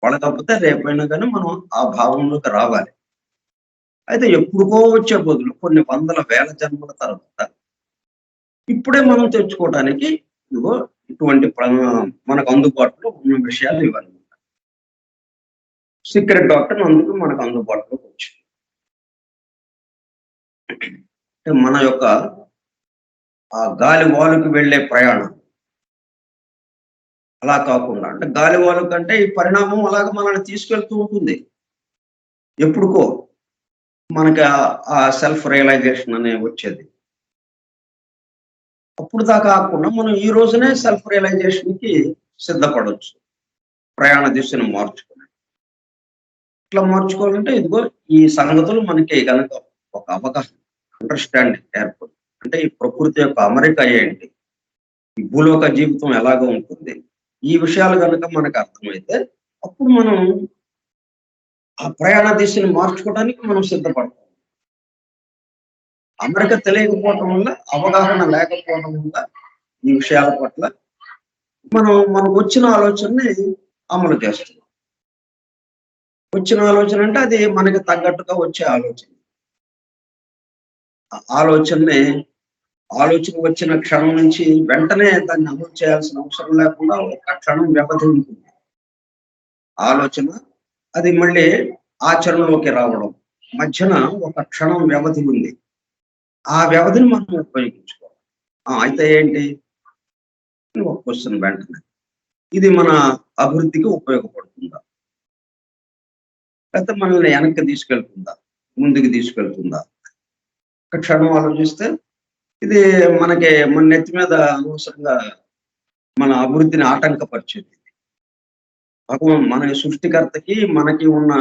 వాళ్ళ తప్పితే రేపైనా కానీ మనం ఆ భావంలోకి రావాలి. అయితే ఎప్పుడుకో వచ్చే బదులు కొన్ని వందల వేల జన్మల తర్వాత ఇప్పుడే మనం తెచ్చుకోవడానికి ఇదిగో ఇటువంటి మనకు అందుబాటులో ఉన్న విషయాలు ఇవన్నీ. సీక్రెట్ డాక్టర్ అందుకు మనకు అందుబాటులోకి వచ్చింది. మన యొక్క ఆ గాలి వాలుకి వెళ్ళే ప్రయాణం అలా కాకుండా, అంటే గాలి వాలు కంటే ఈ పరిణామం అలాగ మనల్ని తీసుకెళ్తూ ఉంటుంది. ఎప్పుడుకో మనకి ఆ సెల్ఫ్ రియలైజేషన్ అనే వచ్చేది. అప్పుడు దాకా కాకుండా మనం ఈ రోజునే సెల్ఫ్ రియలైజేషన్ కి సిద్ధపడవచ్చు. ప్రయాణ దిశను మార్చుకుని ఇట్లా మార్చుకోవాలంటే ఇదిగో ఈ సంగతులు మనకి కనుక ఒక అవగాహన, అండర్స్టాండింగ్ ఏర్పడు. అంటే ఈ ప్రకృతి యొక్క అమరిక ఏంటి, ఈ భూలోక జీవితం ఎలాగ ఉంటుంది, ఈ విషయాలు కనుక మనకు అర్థమైతే అప్పుడు మనం ఆ ప్రయాణ దిశని మార్చుకోవడానికి మనం సిద్ధపడతాం. అమరిక తెలియకపోవటం వల్ల, అవగాహన లేకపోవడం వల్ల ఈ విషయాల పట్ల మనకు వచ్చిన ఆలోచనని అమలు చేస్తున్నాం. వచ్చిన ఆలోచన అంటే అది మనకి తగ్గట్టుగా వచ్చే ఆలోచన. ఆలోచన వచ్చిన క్షణం నుంచి వెంటనే దాన్ని అమలు చేయాల్సిన అవసరం లేకుండా ఒక క్షణం వ్యవధి ఉంటుంది. ఆలోచన అది మళ్ళీ ఆచరణలోకి రావడం మధ్యన ఒక క్షణం వ్యవధి ఉంది. ఆ వ్యవధిని మనం ఉపయోగించుకోవాలి. అయితే ఏంటి ఒక క్వశ్చన్ వెంటనే, ఇది మన అభివృద్ధికి ఉపయోగపడుతుందా, లేకపోతే మనల్ని వెనక్కి తీసుకెళ్తుందా, ముందుకు తీసుకెళ్తుందా? ఒక క్షణం ఆలోచిస్తే ఇది మన నెత్తి మీద అనవసరంగా మన అభివృద్ధిని ఆటంకపరిచేది. భగవాన్ మన సృష్టికర్తకి మనకి ఉన్న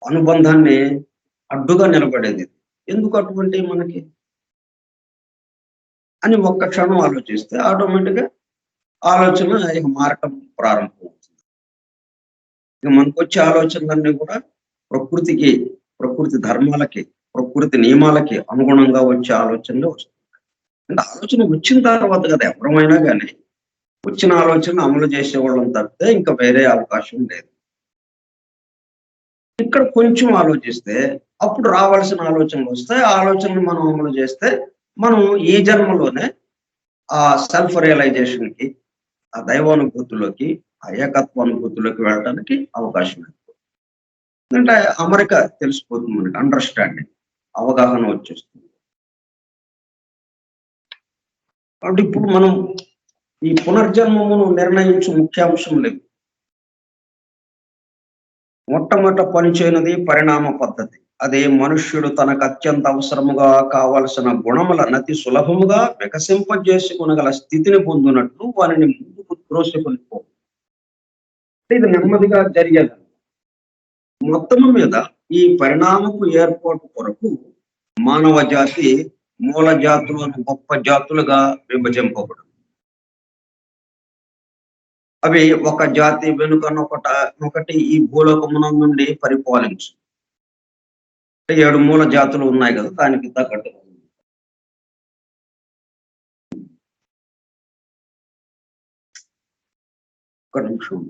అనుబంధాన్ని అడ్డుగా నిలబడేది. ఎందుకు అటువంటి మనకి అని ఒక్క క్షణం ఆలోచిస్తే ఆటోమేటిక్గా ఆలోచన ఇక మారటం ప్రారంభమవుతుంది. ఇక మనకు వచ్చే ఆలోచనలన్నీ కూడా ప్రకృతి ధర్మాలకి, ప్రకృతి నియమాలకి అనుగుణంగా వచ్చే ఆలోచనలు వస్తాయి. అంటే ఆలోచన వచ్చిన తర్వాత కదా ఎవరమైనా కానీ వచ్చిన ఆలోచన అమలు చేసేవాళ్ళం తప్పితే ఇంకా వేరే అవకాశం లేదు. ఇక్కడ కొంచెం ఆలోచిస్తే అప్పుడు రావాల్సిన ఆలోచనలు వస్తాయి. ఆ ఆలోచనలు మనం అమలు చేస్తే మనం ఈ జన్మలోనే ఆ సెల్ఫ్ రియలైజేషన్కి, ఆ దైవానుభూతిలోకి, ఆ ఏకత్వానుభూతిలోకి వెళ్ళడానికి అవకాశం లేదు. అంటే అమరిక తెలిసిపోతుంది, మనకి అండర్స్టాండింగ్, అవగాహన వచ్చేస్తుంది. అంటే ఇప్పుడు మనం ఈ పునర్జన్మమును నిర్ణయించు ముఖ్యాంశం లేవు. మొట్టమొదట పనిచేయనది పరిణామ పద్ధతి. అదే మనుష్యుడు తనకు అత్యంత అవసరముగా కావలసిన గుణములను అతి సులభముగా వికసింపజేసుకునగల స్థితిని పొందినట్లు వారిని ముందుకు త్రోసికొనిపో. ఇది నెమ్మదిగా జరిగేది. మొత్తము మీద ఈ పరిణామపు ఏర్పాటు కొరకు మానవ జాతి మూల జాతులను గొప్ప జాతులుగా విభజింపబడు. అవి ఒక జాతి వెనుకనొకటి ఈ భూలోకమున నుండి పరిపాలించు. 7 మూల జాతులు ఉన్నాయి కదా, దానికి తగ్గట్టుగా. ఒక నిమిషం.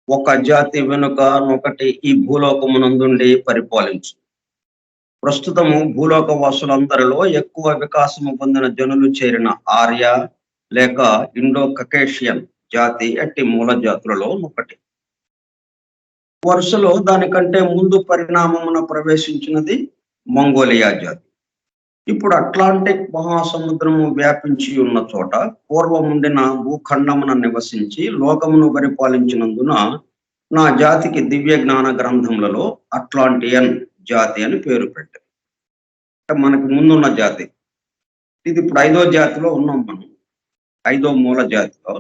ఒక జాతి వెనుకనొకటి ఈ భూలోకమునందుండి పరిపాలించు. ప్రస్తుతము భూలోక వాసులందరిలో ఎక్కువ వికాసము పొందిన జనులు చేరిన ఆర్య లేక ఇండో కకేషియన్ జాతి అట్టి మూల జాతులలో ఒకటి. వరుసలో దానికంటే ముందు పరిణామమున ప్రవేశించినది మంగోలియా జాతి. ఇప్పుడు అట్లాంటిక్ మహాసముద్రము వ్యాపించి ఉన్న చోట పూర్వముండిన భూఖండమున నివసించి లోకమును పరిపాలించినందున నా జాతికి దివ్య జ్ఞాన గ్రంథములలో అట్లాంటియన్ జాతి అని పేరు పెట్టారు. అంటే మనకు ముందున్న జాతి ఇది. ఇప్పుడు 5వ జాతిలో ఉన్నాం మనం. 5వ మూల జాతిలో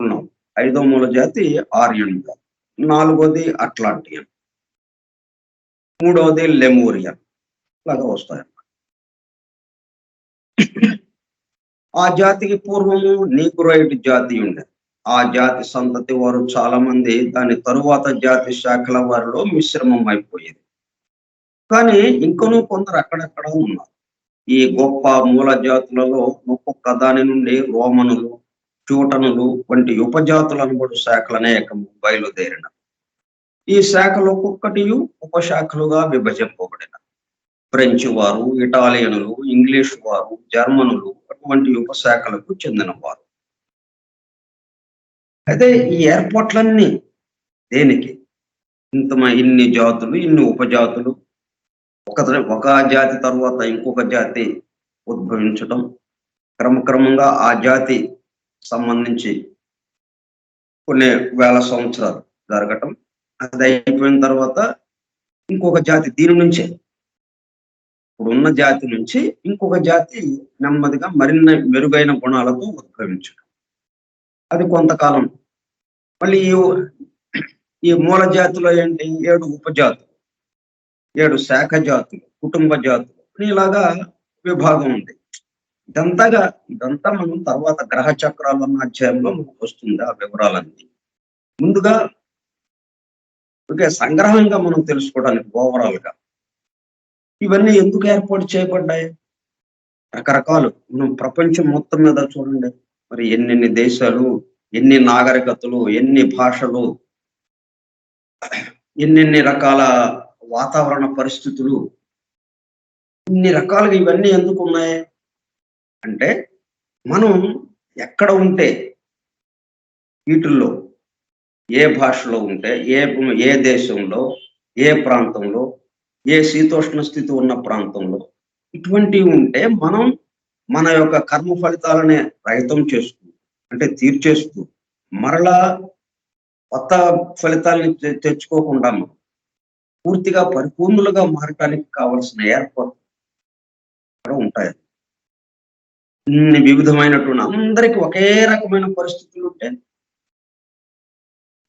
ఉన్నాం. 5వ మూల జాతి ఆర్యన్ జాతి. 4వది అట్లాంటియన్. 3వది లెమూరియన్. లాగా వస్తాయి. ఆ జాతికి పూర్వము నీగ్రోయిడ్ జాతి ఉండేది. ఆ జాతి సంతతి వారు చాలా మంది దాని తరువాత జాతి శాఖల వారిలో మిశ్రమం అయిపోయేది. కానీ ఇంకనూ కొందరు అక్కడక్కడ ఉన్నారు. ఈ గొప్ప మూల జాతులలో ఒక్కొక్క దాని నుండి రోమనులు, చూటనులు వంటి ఉపజాతులు అనబడు శాఖలు అనేకము బయలుదేరిన. ఈ శాఖలు ఒక్కొక్కటి ఉపశాఖలుగా విభజింపబడిన. ఫ్రెంచ్ వారు, ఇటాలియనులు, ఇంగ్లీష్ వారు, జర్మనులు అటువంటి ఉపశాఖలకు చెందిన వారు. అయితే ఈ ఏర్పాట్లన్నీ దేనికి? ఇన్ని జాతులు, ఇన్ని ఉపజాతులు, ఒక జాతి తర్వాత ఇంకొక జాతి ఉద్భవించటం, క్రమక్రమంగా ఆ జాతి సంబంధించి కొన్ని వేల సంవత్సరాలు జరగటం, అది అయిపోయిన తర్వాత ఇంకొక జాతి దీని నుంచే ఇప్పుడున్న జాతి నుంచి ఇంకొక జాతి నెమ్మదిగా మరిన్ని మెరుగైన గుణాలతో ఉద్భవించడం, అది కొంతకాలం. మళ్ళీ ఈ మూల జాతిలో ఏంటి? 7 ఉపజాతులు, 7 శాఖ జాతులు, కుటుంబ జాతులు, ఇలాగా విభాగం ఉంది. ఇదంతా మనం తర్వాత గ్రహ చక్రాలు అన్న అధ్యాయంలో మనకు వస్తుంది ఆ వివరాలన్నీ. ముందుగా సంగ్రహంగా మనం తెలుసుకోవడానికి ఓవరాల్ గా ఇవన్నీ ఎందుకు ఏర్పాటు చేయబడ్డాయి? రకరకాలు. మనం ప్రపంచం మొత్తం మీద చూడండి, మరి ఎన్నెన్ని దేశాలు, ఎన్ని నాగరికతలు, ఎన్ని భాషలు, ఎన్నెన్ని రకాల వాతావరణ పరిస్థితులు, ఇన్ని రకాలుగా ఇవన్నీ ఎందుకు ఉన్నాయి అంటే, మనం ఎక్కడ ఉంటే వీటిల్లో ఏ భాషలో ఉంటే, ఏ దేశంలో, ఏ ప్రాంతంలో, ఏ శీతోష్ణ స్థితి ఉన్న ప్రాంతంలో ఇటువంటివి ఉంటే మనం మన యొక్క కర్మ ఫలితాలనే రహితం చేస్తూ, అంటే తీర్చేస్తూ, మరలా కొత్త ఫలితాలని తెచ్చుకోకుండా పూర్తిగా పరిపూర్ణులుగా మారటానికి కావలసిన ఏర్పాట్లు ఉంటాయి. ఇన్ని వివిధమైనటువంటి అందరికీ ఒకే రకమైన పరిస్థితులు ఉంటే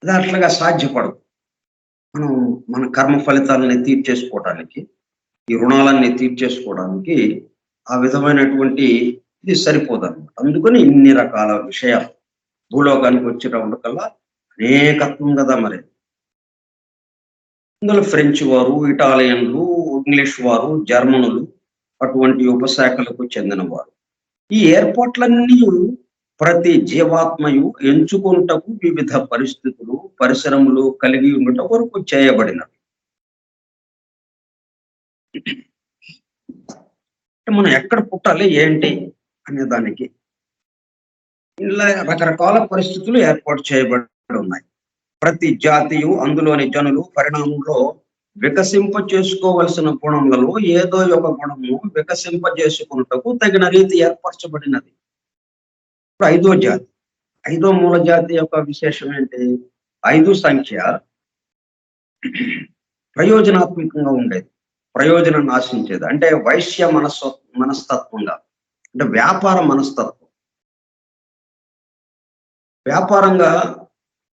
అది అట్లాగా సాధ్యపడదు. మనం మన కర్మ ఫలితాలని తీర్చేసుకోవడానికి, ఈ రుణాలన్నీ తీర్చేసుకోవడానికి ఆ విధమైనటువంటి ఇది సరిపోదన్నమాట. అందుకని ఇన్ని రకాల విషయాలు భూలోకానికి వచ్చేటప్పటికల్లా అనేకత్వం కదా. మరి ఇందులో ఫ్రెంచ్ వారు, ఇటాలియన్లు, ఇంగ్లీష్ వారు, జర్మనులు, అటువంటి ఉపశాఖలకు చెందిన వారు. ఈ ఏర్పాట్లన్నీ ప్రతి జీవాత్మయు ఎంచుకొనుటకు వివిధ పరిస్థితులు, పరిశ్రమలు కలిగి ఉండటం వరకు చేయబడినవి. మనం ఎక్కడ పుట్టాలి ఏంటి అనే దానికి ఇలా రకరకాల పరిస్థితులు ఏర్పాటు చేయబడి ఉన్నాయి. ప్రతి జాతియు అందులోని జనులు పరిణామంలో వికసింప చేసుకోవలసిన గుణములలో ఏదో ఒక గుణము వికసింప చేసుకున్నటకు తగిన రీతి ఏర్పరచబడినది. ఇప్పుడు 5వ జాతి, 5వ మూల జాతి యొక్క విశేషం ఏంటి? 5 సంఖ్య ప్రయోజనాత్మకంగా ఉండేది, ప్రయోజనాన్ని ఆశించేది. అంటే వైశ్య మనస్తత్వంగా, అంటే వ్యాపార మనస్తత్వం. వ్యాపారంగా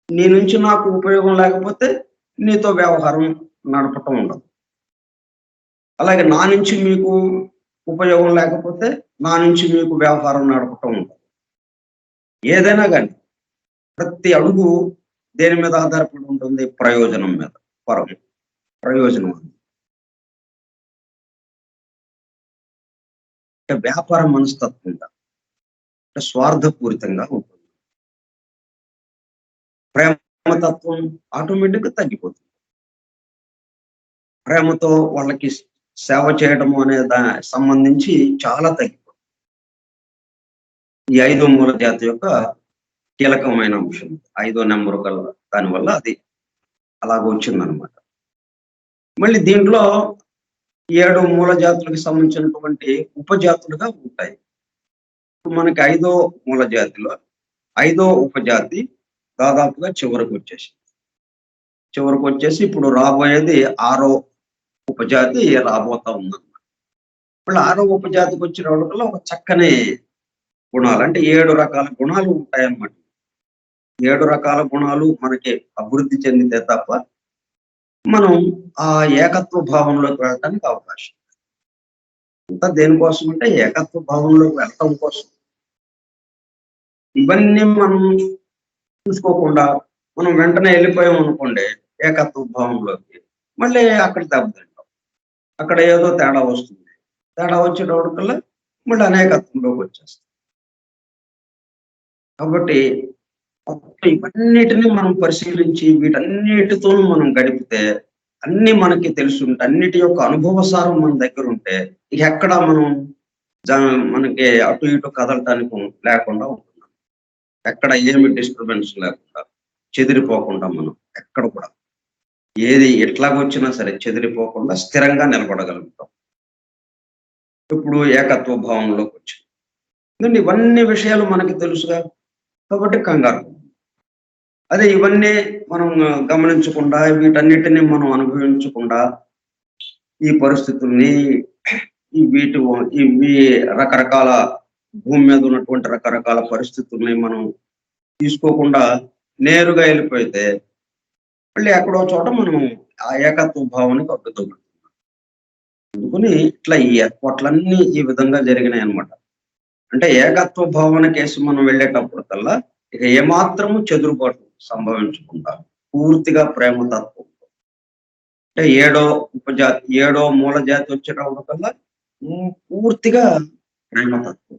నీ నుంచి నాకు ఉపయోగం లేకపోతే నీతో వ్యవహారం నడపటం ఉండదు. అలాగే నా నుంచి మీకు ఉపయోగం లేకపోతే నా నుంచి మీకు వ్యవహారం నడపటం ఉండదు. ఏదైనా కానీ ప్రతి అడుగు దేని మీద ఆధారపడి ఉంటుంది? ప్రయోజనం మీద. ప్రయోజనం అంటే వ్యాపార మనస్తత్వంగా, అంటే స్వార్థపూరితంగా ఉంటుంది. ప్రేమతత్వం ఆటోమేటిక్గా తగ్గిపోతుంది. ప్రేమతో వాళ్ళకి సేవ చేయడము అనే సంబంధించి చాలా తగ్గిపోతుంది. ఈ 5వ మూల జాతి యొక్క కీలకమైన అంశం 5వ నెంబరు కల్లా, దానివల్ల అది అలాగ వచ్చిందనమాట. మళ్ళీ దీంట్లో 7 మూల జాతులకు సంబంధించినటువంటి ఉపజాతులుగా ఉంటాయి. ఇప్పుడు మనకి 5వ మూల జాతిలో 5వ ఉపజాతి దాదాపుగా చివరికి వచ్చేసి ఇప్పుడు రాబోయేది 6వ ఉపజాతి రాబోతా ఉందన్నమాట. ఇప్పుడు 6వ ఉపజాతికి వచ్చిన ఒక చక్కని గుణాలు, అంటే 7 రకాల గుణాలు ఉంటాయన్నమాట. 7 రకాల గుణాలు మనకి అభివృద్ధి చెందితే తప్ప మనం ఆ ఏకత్వ భావంలోకి వెళ్ళడానికి అవకాశం. అంతా దేనికోసం అంటే ఏకత్వ భావంలోకి వెళ్ళటం కోసం. ఇవన్నీ మనం చూసుకోకుండా మనం వెంటనే వెళ్ళిపోయాం అనుకోండి ఏకత్వ భావంలోకి, మళ్ళీ అక్కడ దెబ్బతింటాం. అక్కడ ఏదో తేడా వస్తుంది. తేడా వచ్చేటప్పటికల్లా మళ్ళీ అనేకత్వంలోకి వచ్చేస్తాం. కాబట్టి ఇవన్నిటిని మనం పరిశీలించి వీటన్నిటితోనూ మనం గడిపితే అన్ని మనకి తెలుసుంటే, అన్నిటి యొక్క అనుభవసారం మన దగ్గర ఉంటే ఇక ఎక్కడ మనం మనకి అటు ఇటు కదలటానికి లేకుండా ఉంటున్నాం. ఎక్కడ ఏమి డిస్టర్బెన్స్ లేకుండా చెదిరిపోకుండా మనం ఎక్కడ కూడా ఏది ఎట్లాగొచ్చినా సరే చెదిరిపోకుండా స్థిరంగా నిలబడగలుగుతాం. ఇప్పుడు ఏకత్వ భావంలోకి వచ్చాం. ఎందుకంటే ఇవన్నీ విషయాలు మనకి తెలుసుగా, కాబట్టి కంగారు పడం. అదే ఇవన్నీ మనం గమనించకుండా, వీటన్నిటిని మనం అనుభవించకుండా, ఈ పరిస్థితుల్ని ఇవి రకరకాల భూమి మీద ఉన్నటువంటి రకరకాల పరిస్థితుల్ని మనం తీసుకోకుండా నేరుగా వెళ్ళిపోతే మళ్ళీ ఎక్కడో చోట మనం ఆ ఏకత్వ భావానికి అడ్డుతగులుతున్నాం. అందుకని ఇట్లా ఈ ఏర్పాట్లన్నీ ఈ విధంగా జరిగినాయి అన్నమాట. అంటే ఏకత్వ భావన కేసు మనం వెళ్ళేటప్పుడు కల్లా ఇక ఏమాత్రము చెదురుబాటు సంభవించకుండా పూర్తిగా ప్రేమతత్వం, అంటే ఏడో మూల జాతి వచ్చేటప్పుడు కల్లా పూర్తిగా ప్రేమతత్వం,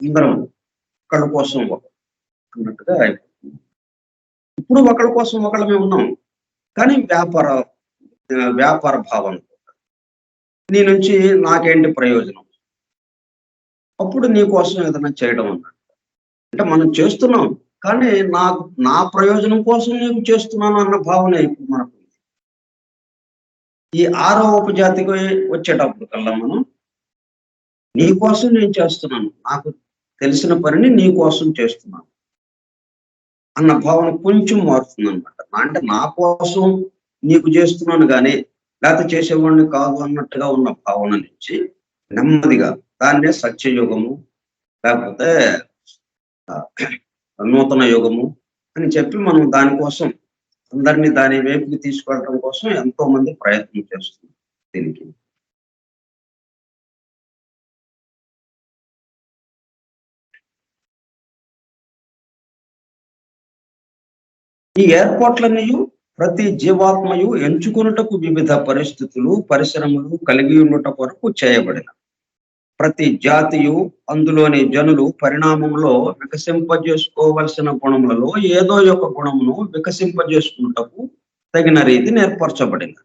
అందరం ఒకళ్ళ కోసం అన్నట్టుగా అయిపోతుంది. ఇప్పుడు ఒకళ్ళ కోసం ఒకళ్ళమే ఉన్నాం, కానీ వ్యాపార భావన, నీ నుంచి నాకేంటి ప్రయోజనం, అప్పుడు నీ కోసం ఏదైనా చేయడం అన్నట్టు. అంటే మనం చేస్తున్నాం, కానీ నా ప్రయోజనం కోసం నీకు చేస్తున్నాను అన్న భావన ఇప్పుడు మనకు. ఈ 6వ ఉపజాతికి వచ్చేటప్పుడు కల్లా మనం నీ కోసం నేను చేస్తున్నాను, నాకు తెలిసిన పనిని నీ కోసం చేస్తున్నాను అన్న భావన కొంచెం మారుతుంది అనమాట. అంటే నా కోసం నీకు చేస్తున్నాను కానీ లేకపోతే చేసేవాడిని కాదు అన్నట్టుగా ఉన్న భావన నుంచి నెమ్మదిగా దాన్నే సత్యయుగము లేకపోతే నూతన యుగము అని చెప్పి మనం దానికోసం అందరినీ దాని వైపుకి తీసుకెళ్ళడం కోసం ఎంతో మంది ప్రయత్నం చేస్తున్నారు. దీనికి ఈ ఏర్పాట్లన్నీ ప్రతి జీవాత్మయు ఎంచుకున్నటకు వివిధ పరిస్థితులు పరిశ్రమలు కలిగి ఉన్నట కొరకు చేయబడిన. ప్రతి జాతియు అందులోని జనులు పరిణామంలో వికసింపజేసుకోవలసిన గుణములలో ఏదో ఒక గుణమును వికసింపజేసుకున్నటకు తగిన రీతి ఏర్పరచబడినది.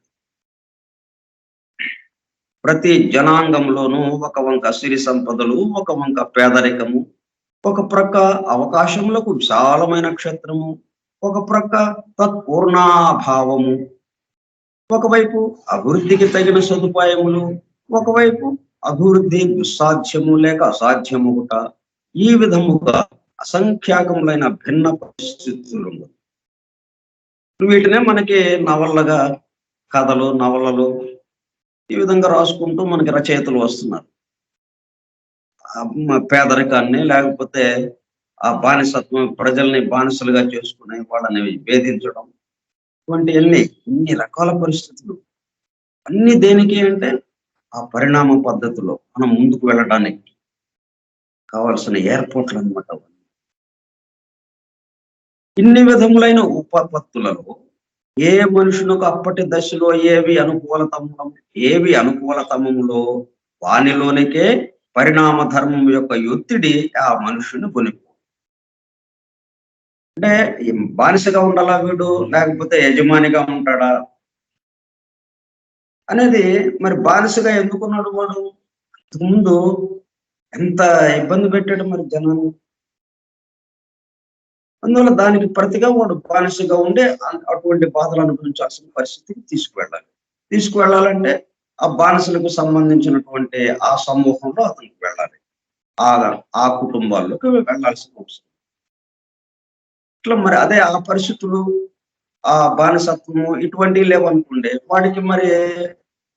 ప్రతి జనాంగంలోనూ ఒక వంక సిరి సంపదలు, ఒక వంక పేదరికము, ఒక ప్రక్క అవకాశములకు విశాలమైన క్షేత్రము, ఒక ప్రక్క తత్పూర్ణాభావము, ఒకవైపు అభివృద్ధికి తగిన సదుపాయములు, ఒకవైపు అభివృద్ధి దుస్సాధ్యము లేక అసాధ్యముట, ఈ విధముగా అసంఖ్యాకములైన భిన్న పరిస్థితులు. వీటినే మనకి నవలగా కథలు నవలలు ఈ విధంగా రాసుకుంటూ మనకి రచయితలు వస్తున్నారు. పేదరికాన్ని లేకపోతే ఆ బానిసత్వం, ప్రజల్ని బానిసలుగా చేసుకునే వాళ్ళని వేధించడం, ఇటువంటి ఇన్ని రకాల పరిస్థితులు అన్ని దేనికి అంటే ఆ పరిణామ పద్ధతిలో మనం ముందుకు వెళ్ళడానికి కావాల్సిన ఏర్పాట్లు అనమాట. ఇన్ని విధములైన ఉపపత్తులలో ఏ మనుషులకు అప్పటి దశలో ఏవి అనుకూలతములో వానిలోనికే పరిణామ ధర్మం యొక్క ఒత్తిడి ఆ మనుషుని కొనిపో. అంటే బానిసగా ఉండాలా వీడు, లేకపోతే యజమానిగా ఉంటాడా అనేది. మరి బానిసగా ఎందుకున్నాడు వాడు? ముందు ఎంత ఇబ్బంది పెట్టాడు మరి జనాన్ని. అందువల్ల దానికి ప్రతిగా వాడు బానిసగా ఉండే అటువంటి బాధలు అనుభవించాల్సిన పరిస్థితికి తీసుకువెళ్ళాలంటే ఆ బానిసలకు సంబంధించినటువంటి ఆ సమూహంలో అతనికి వెళ్ళాలి, ఆ కుటుంబాల్లోకి వెళ్ళాల్సిన అవసరం. ఇట్లా మరి అదే ఆ పరిస్థితులు, ఆ బానిసత్వము ఇటువంటివి లేవనుకుంటే వాడికి మరి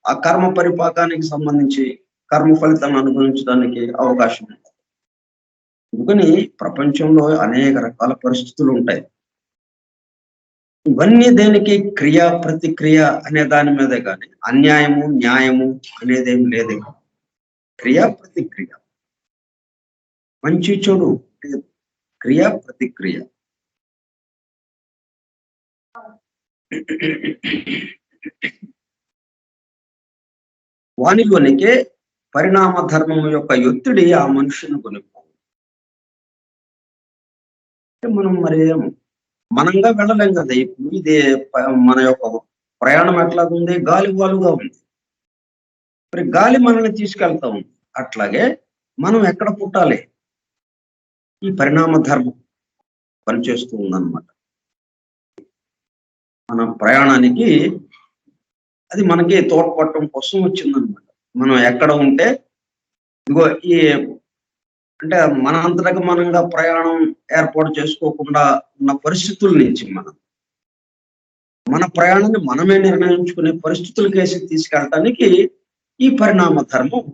ఆ కర్మ పరిపాకానికి సంబంధించి కర్మ ఫలితాన్ని అనుభవించడానికి అవకాశం ఉంది. అందుకని ప్రపంచంలో అనేక రకాల పరిస్థితులు ఉంటాయి. ఇవన్నీ దేనికి క్రియ ప్రతిక్రియ అనే దాని మీదే కానీ అన్యాయము న్యాయము అనేదేం లేదు. క్రియ ప్రతిక్రియ, మంచి చెడు క్రియ ప్రతిక్రియ. వానిలోనికే పరిణామ ధర్మం యొక్క ఒత్తిడి ఆ మనుషుని కొనిపో. మనం మరి మనంగా వెళ్ళలేం కదా. ఇప్పుడు ఇది మన యొక్క ప్రయాణం ఎట్లాగుంది, గాలి వాలుగా ఉంది. మరి గాలి మనల్ని తీసుకెళ్తా ఉంది. అట్లాగే మనం ఎక్కడ పుట్టాలి? ఈ పరిణామ ధర్మం పనిచేస్తూ ఉందన్నమాట. మన ప్రయాణానికి అది మనకి తోడ్పడటం కోసం వచ్చిందనమాట. మనం ఎక్కడ ఉంటే ఇదిగో ఈ అంటే మనంతటకు మనంగా ప్రయాణం ఏర్పాటు చేసుకోకుండా ఉన్న పరిస్థితుల నుంచి మన ప్రయాణాన్ని మనమే నిర్ణయించుకునే పరిస్థితులకేసి తీసుకెళ్ళటానికి ఈ పరిణామ ధర్మం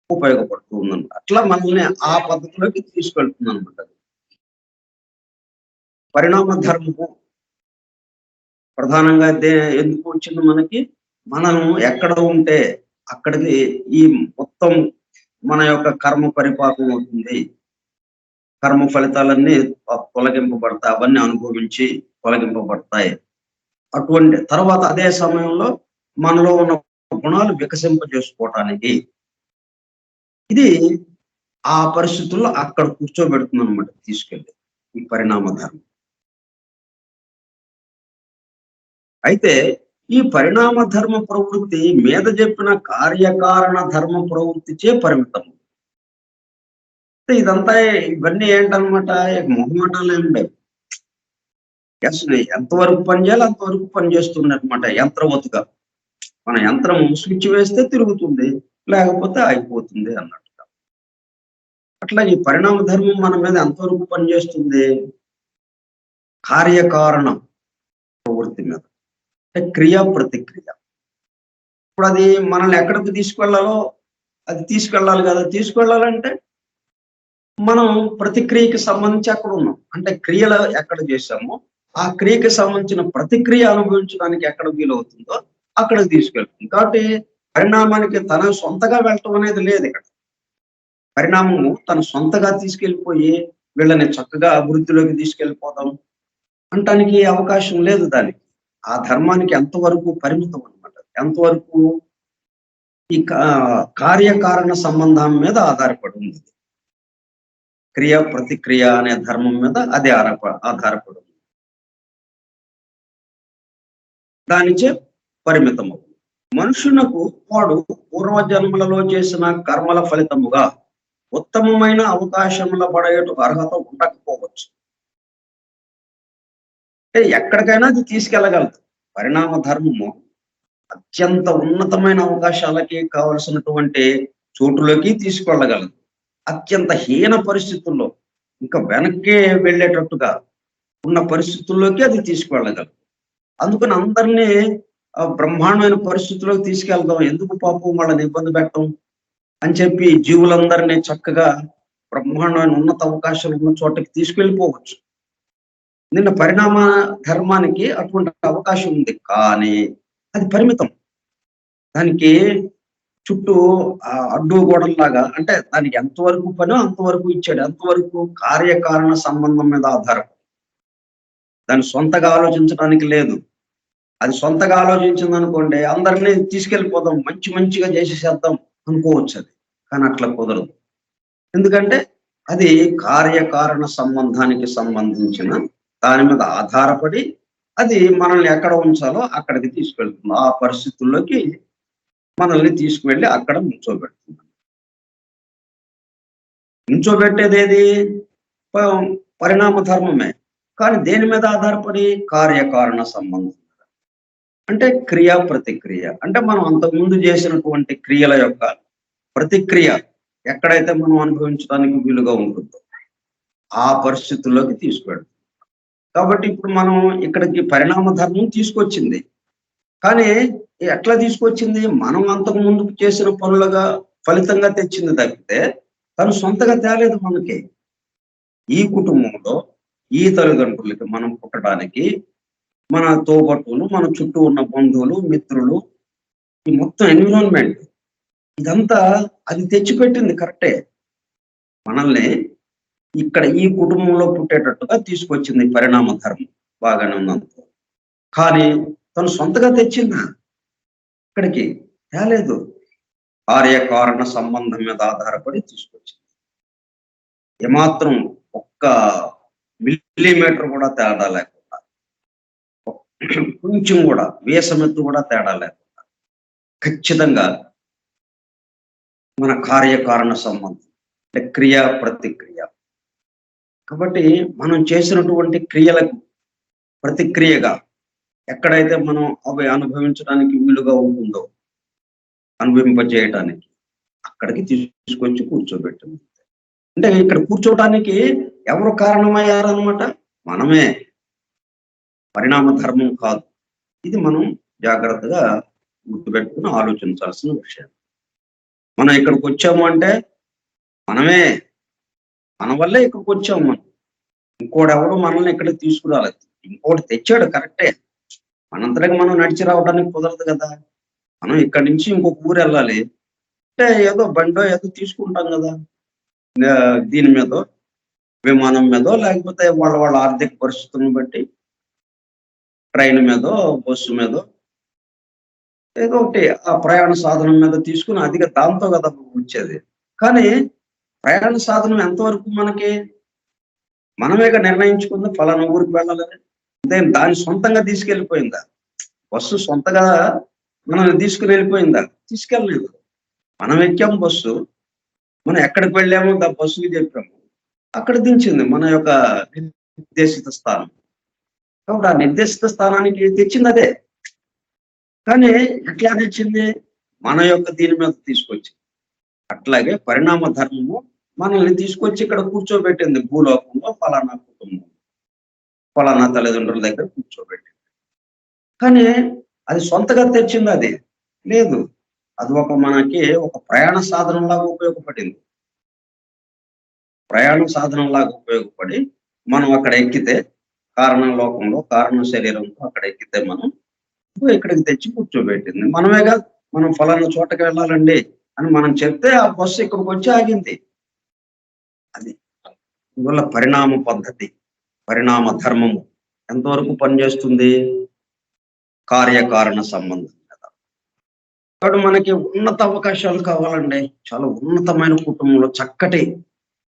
ఉపయోగపడుతూ ఉందన్నమాట. అట్లా మనల్ని ఆ పద్ధతిలోకి తీసుకెళ్తుంది అనమాట. పరిణామ ధర్మము ప్రధానంగా ఎందుకు వచ్చింది మనకి? మనం ఎక్కడ ఉంటే అక్కడికి ఈ మొత్తం మన యొక్క కర్మ పరిపాకం అవుతుంది. కర్మ ఫలితాలన్నీ తొలగింపబడతాయి, అవన్నీ అనుభవించి తొలగింపబడతాయి. అటువంటి తర్వాత అదే సమయంలో మనలో ఉన్న గుణాలు వికసింపజేసుకోవటానికి ఇది ఆ పరిస్థితుల్లో అక్కడ కూర్చోబెడుతుంది అనమాట, తీసుకెళ్ళి ఈ పరిణామ ధర్మం. అయితే ఈ పరిణామ ధర్మ ప్రవృత్తి మీద చెప్పిన కార్యకారణ ధర్మ ప్రవృత్తిచే పరిమితం. ఇదంతా ఇవన్నీ ఏంటనమాట, మొహమాటాలు ఏమి లేవు. ఎంతవరకు పని చేయాలి అంతవరకు పని చేస్తున్నమాట యంత్రవతుగా. మన యంత్రం స్విచ్ వేస్తే తిరుగుతుంది, లేకపోతే అయిపోతుంది అన్నట్టుగా. అట్లా ఈ పరిణామ ధర్మం మన మీద ఎంతవరకు పనిచేస్తుంది? కార్యకారణ ప్రవృత్తి మీద, అంటే క్రియ ప్రతిక్రియ. ఇప్పుడు అది మనల్ని ఎక్కడికి తీసుకెళ్లాలో అది తీసుకెళ్ళాలి కదా. తీసుకెళ్ళాలంటే మనం ప్రతిక్రియకి సంబంధించి అక్కడ ఉన్నాం. అంటే క్రియలు ఎక్కడ చేశామో ఆ క్రియకి సంబంధించిన ప్రతిక్రియ అనుభవించడానికి ఎక్కడ వీలవుతుందో అక్కడికి తీసుకెళ్తుంది. కాబట్టి పరిణామానికి తన సొంతగా వెళ్ళటం అనేది లేదు ఇక్కడ. పరిణామము తన సొంతగా తీసుకెళ్ళిపోయి వీళ్ళని చక్కగా అభివృద్ధిలోకి తీసుకెళ్ళిపోదాం అంటానికి అవకాశం లేదు. దానికి ఆ ధర్మానికి ఎంతవరకు పరిమితం అనమాట. ఎంతవరకు ఈ కార్యకారణ సంబంధం మీద ఆధారపడి ఉంది. క్రియ ప్రతిక్రియ అనే ధర్మం మీద అది ఆధారపడి ఉంది. దానిచే పరిమితము. మనుషునకు వాడు పూర్వజన్మలలో చేసిన కర్మల ఫలితముగా ఉత్తమమైన అవకాశముల పడేటు అర్హత ఉండకపోవచ్చు. అంటే ఎక్కడికైనా అది తీసుకెళ్ళగలదు. పరిణామ ధర్మము అత్యంత ఉన్నతమైన అవకాశాలకి కావలసినటువంటి చోటులోకి తీసుకెళ్ళగలదు. అత్యంత హీన పరిస్థితుల్లో ఇంకా వెనక్కి వెళ్ళేటట్టుగా ఉన్న పరిస్థితుల్లోకి అది తీసుకువెళ్ళగలదు. అందుకని అందరినీ బ్రహ్మాండమైన పరిస్థితుల్లోకి తీసుకెళ్దాం, ఎందుకు పాపం వాళ్ళని ఇబ్బంది పెట్టడం అని చెప్పి జీవులందరినీ చక్కగా బ్రహ్మాండమైన ఉన్నత అవకాశాలు ఉన్న చోటకి తీసుకెళ్ళిపోవచ్చు. నిన్న పరిణామ ధర్మానికి అటువంటి అవకాశం ఉంది, కానీ అది పరిమితం. దానికి చుట్టూ అడ్డు గోడల్లాగా, అంటే దానికి ఎంతవరకు పనో అంతవరకు ఇచ్చాడు. ఎంతవరకు కార్యకారణ సంబంధం మీద ఆధారపడి, దాన్ని సొంతగా ఆలోచించడానికి లేదు. అది సొంతగా ఆలోచించింది అనుకోండి, అందరినీ తీసుకెళ్ళిపోదాం, మంచిగా చేసేసేద్దాం అనుకోవచ్చు. అది కానీ అట్లా కుదరదు. ఎందుకంటే అది కార్యకారణ సంబంధానికి సంబంధించిన దాని మీద ఆధారపడి అది మనల్ని ఎక్కడ ఉంచాలో అక్కడికి తీసుకెళ్తుంది. ఆ పరిస్థితుల్లోకి మనల్ని తీసుకువెళ్ళి అక్కడ నుంచోబెడుతుంది. నుంచోబెట్టేది ఏది? పరిణామ ధర్మమే, కానీ దేని మీద ఆధారపడి? కార్యకారణ సంబంధం. అంటే క్రియ ప్రతిక్రియ, అంటే మనం అంతకుముందు చేసినటువంటి క్రియల యొక్క ప్రతిక్రియ ఎక్కడైతే మనం అనుభవించడానికి వీలుగా ఉంటుందో ఆ పరిస్థితుల్లోకి తీసుకువెళ్తుంది. కాబట్టి ఇప్పుడు మనం ఇక్కడికి పరిణామ ధర్మం తీసుకొచ్చింది, కానీ ఎట్లా తీసుకొచ్చింది? మనం అంతకు ముందు చేసిన పనులుగా ఫలితంగా తెచ్చింది తప్పితే తను సొంతగా తేలేదు. మనకి ఈ కుటుంబంలో ఈ తల్లిదండ్రులకి మనం పుట్టడానికి, మన తోబట్టులు, మన చుట్టూ ఉన్న బంధువులు, మిత్రులు, ఈ మొత్తం ఎన్విరాన్మెంట్ ఇదంతా అది తెచ్చిపెట్టింది కరెక్టే. మనల్ని ఇక్కడ ఈ కుటుంబంలో పుట్టేటట్టుగా తీసుకొచ్చింది పరిణామ ధర్మం, బాగానే ఉన్నంత. కానీ తను సొంతగా తెచ్చిందా? ఇక్కడికి తేలేదు. కార్యకారణ సంబంధం మీద ఆధారపడి తీసుకొచ్చింది. ఏమాత్రం ఒక్క మిల్లీమీటర్ కూడా తేడా లేకుండా, కొంచెం కూడా వేసమెత్తు కూడా తేడా లేకుండా ఖచ్చితంగా మన కార్యకారణ సంబంధం, అంటే క్రియ ప్రతిక్రియ కాబట్టి మనం చేసినటువంటి క్రియలకు ప్రతిక్రియగా ఎక్కడైతే మనం అవి అనుభవించడానికి వీలుగా ఉంటుందో, అనుభవింపజేయటానికి అక్కడికి తీసుకొచ్చి కూర్చోబెట్టింది. అంటే ఇక్కడ కూర్చోవటానికి ఎవరు కారణమయ్యారనమాట? మనమే. పరిణామ ధర్మం కాదు. ఇది మనం జాగ్రత్తగా గుర్తుపెట్టుకుని ఆలోచించాల్సిన విషయం. మనం ఇక్కడికి వచ్చాము అంటే మనమే, మన వల్లే ఇక్కడికి వచ్చాము. మనం ఇంకోడెవడు మనల్ని ఇక్కడికి తీసుకురాలేదు. ఇంకోటి తెచ్చాడు కరెక్టే, మనంతటికి మనం నడిచి రావడానికి కుదరదు కదా. మనం ఇక్కడి నుంచి ఇంకొక ఊరు వెళ్ళాలి అంటే ఏదో బండో ఏదో తీసుకుంటాం కదా, దీని మీదో, విమానం మీదో, లేకపోతే వాళ్ళ ఆర్థిక పరిస్థితులను బట్టి ట్రైన్ మీదో, బస్సు మీదో, ఏదో ఒకటి ఆ ప్రయాణ సాధనం మీద తీసుకుని అదిగా దాంతో కదా వచ్చేది. కానీ ప్రయాణ సాధనం ఎంతవరకు మనకి మనమేగా నిర్ణయించుకుంది ఫలానా ఊరికి వెళ్ళాలని. అంటే దాన్ని సొంతంగా తీసుకెళ్ళిపోయిందా? బస్సు సొంతగా మనల్ని తీసుకుని వెళ్ళిపోయిందా? తీసుకెళ్ళలేదు. మనం ఎక్కాం బస్సు, మనం ఎక్కడికి వెళ్ళామో బస్సుకి చెప్పాము, అక్కడ దించింది మన యొక్క నిర్దేశిత స్థానం. కాబట్టి ఆ నిర్దేశిత స్థానానికి తెచ్చింది అదే. కానీ ఎట్లా తెచ్చింది? మన యొక్క దీని మీద తీసుకొచ్చి. అట్లాగే పరిణామ ధర్మము మనల్ని తీసుకొచ్చి ఇక్కడ కూర్చోబెట్టింది భూలోకంలో, ఫలానా కుటుంబం, ఫలానా తల్లిదండ్రుల దగ్గర కూర్చోబెట్టింది. కానీ అది సొంతగా తెచ్చింది అది లేదు. అది మనకి ఒక ప్రయాణ సాధనంలాగా ఉపయోగపడింది. ప్రయాణ సాధనంలాగా ఉపయోగపడి మనం అక్కడ ఎక్కితే, కారణ లోకంలో కారణ శరీరంతో అక్కడ ఎక్కితే మనం ఇక్కడికి తెచ్చి కూర్చోబెట్టింది. మనమేగా మనం ఫలానా చోటకి వెళ్ళాలండి అని మనం చెప్తే ఆ బస్సు ఇక్కడికి వచ్చి ఆగింది. అది అందువల్ల పరిణామ పద్ధతి, పరిణామ ధర్మము ఎంతవరకు పనిచేస్తుంది? కార్యకారణ సంబంధం కదా. కాబట్టి మనకి ఉన్నత అవకాశాలు కావాలండి. చాలా ఉన్నతమైన కుటుంబంలో చక్కటి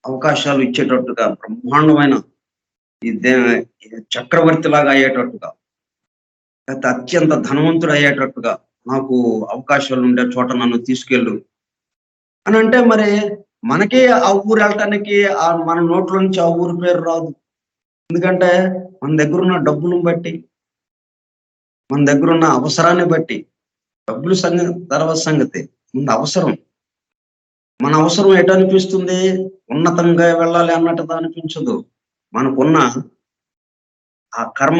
అవకాశాలు ఇచ్చేటట్టుగా, బ్రహ్మాండమైన ఈ చక్రవర్తి లాగా అయ్యేటట్టుగా, లేకపోతే అత్యంత ధనవంతుడు అయ్యేటట్టుగా నాకు అవకాశాలు ఉండే చోట నన్ను తీసుకెళ్ళు అని అంటే, మరి మనకే ఆ ఊరు వెళ్ళటానికి మన నోట్లో నుంచి ఆ ఊరు పేరు రాదు. ఎందుకంటే మన దగ్గర ఉన్న డబ్బులను బట్టి, మన దగ్గర ఉన్న అవసరాన్ని బట్టి, డబ్బులు తర్వాత సంగతి, ముందు అవసరం. మన అవసరం ఎటు అనిపిస్తుంది? ఉన్నతంగా వెళ్ళాలి అన్నట్టుగా అనిపించదు. మనకున్న ఆ కర్మ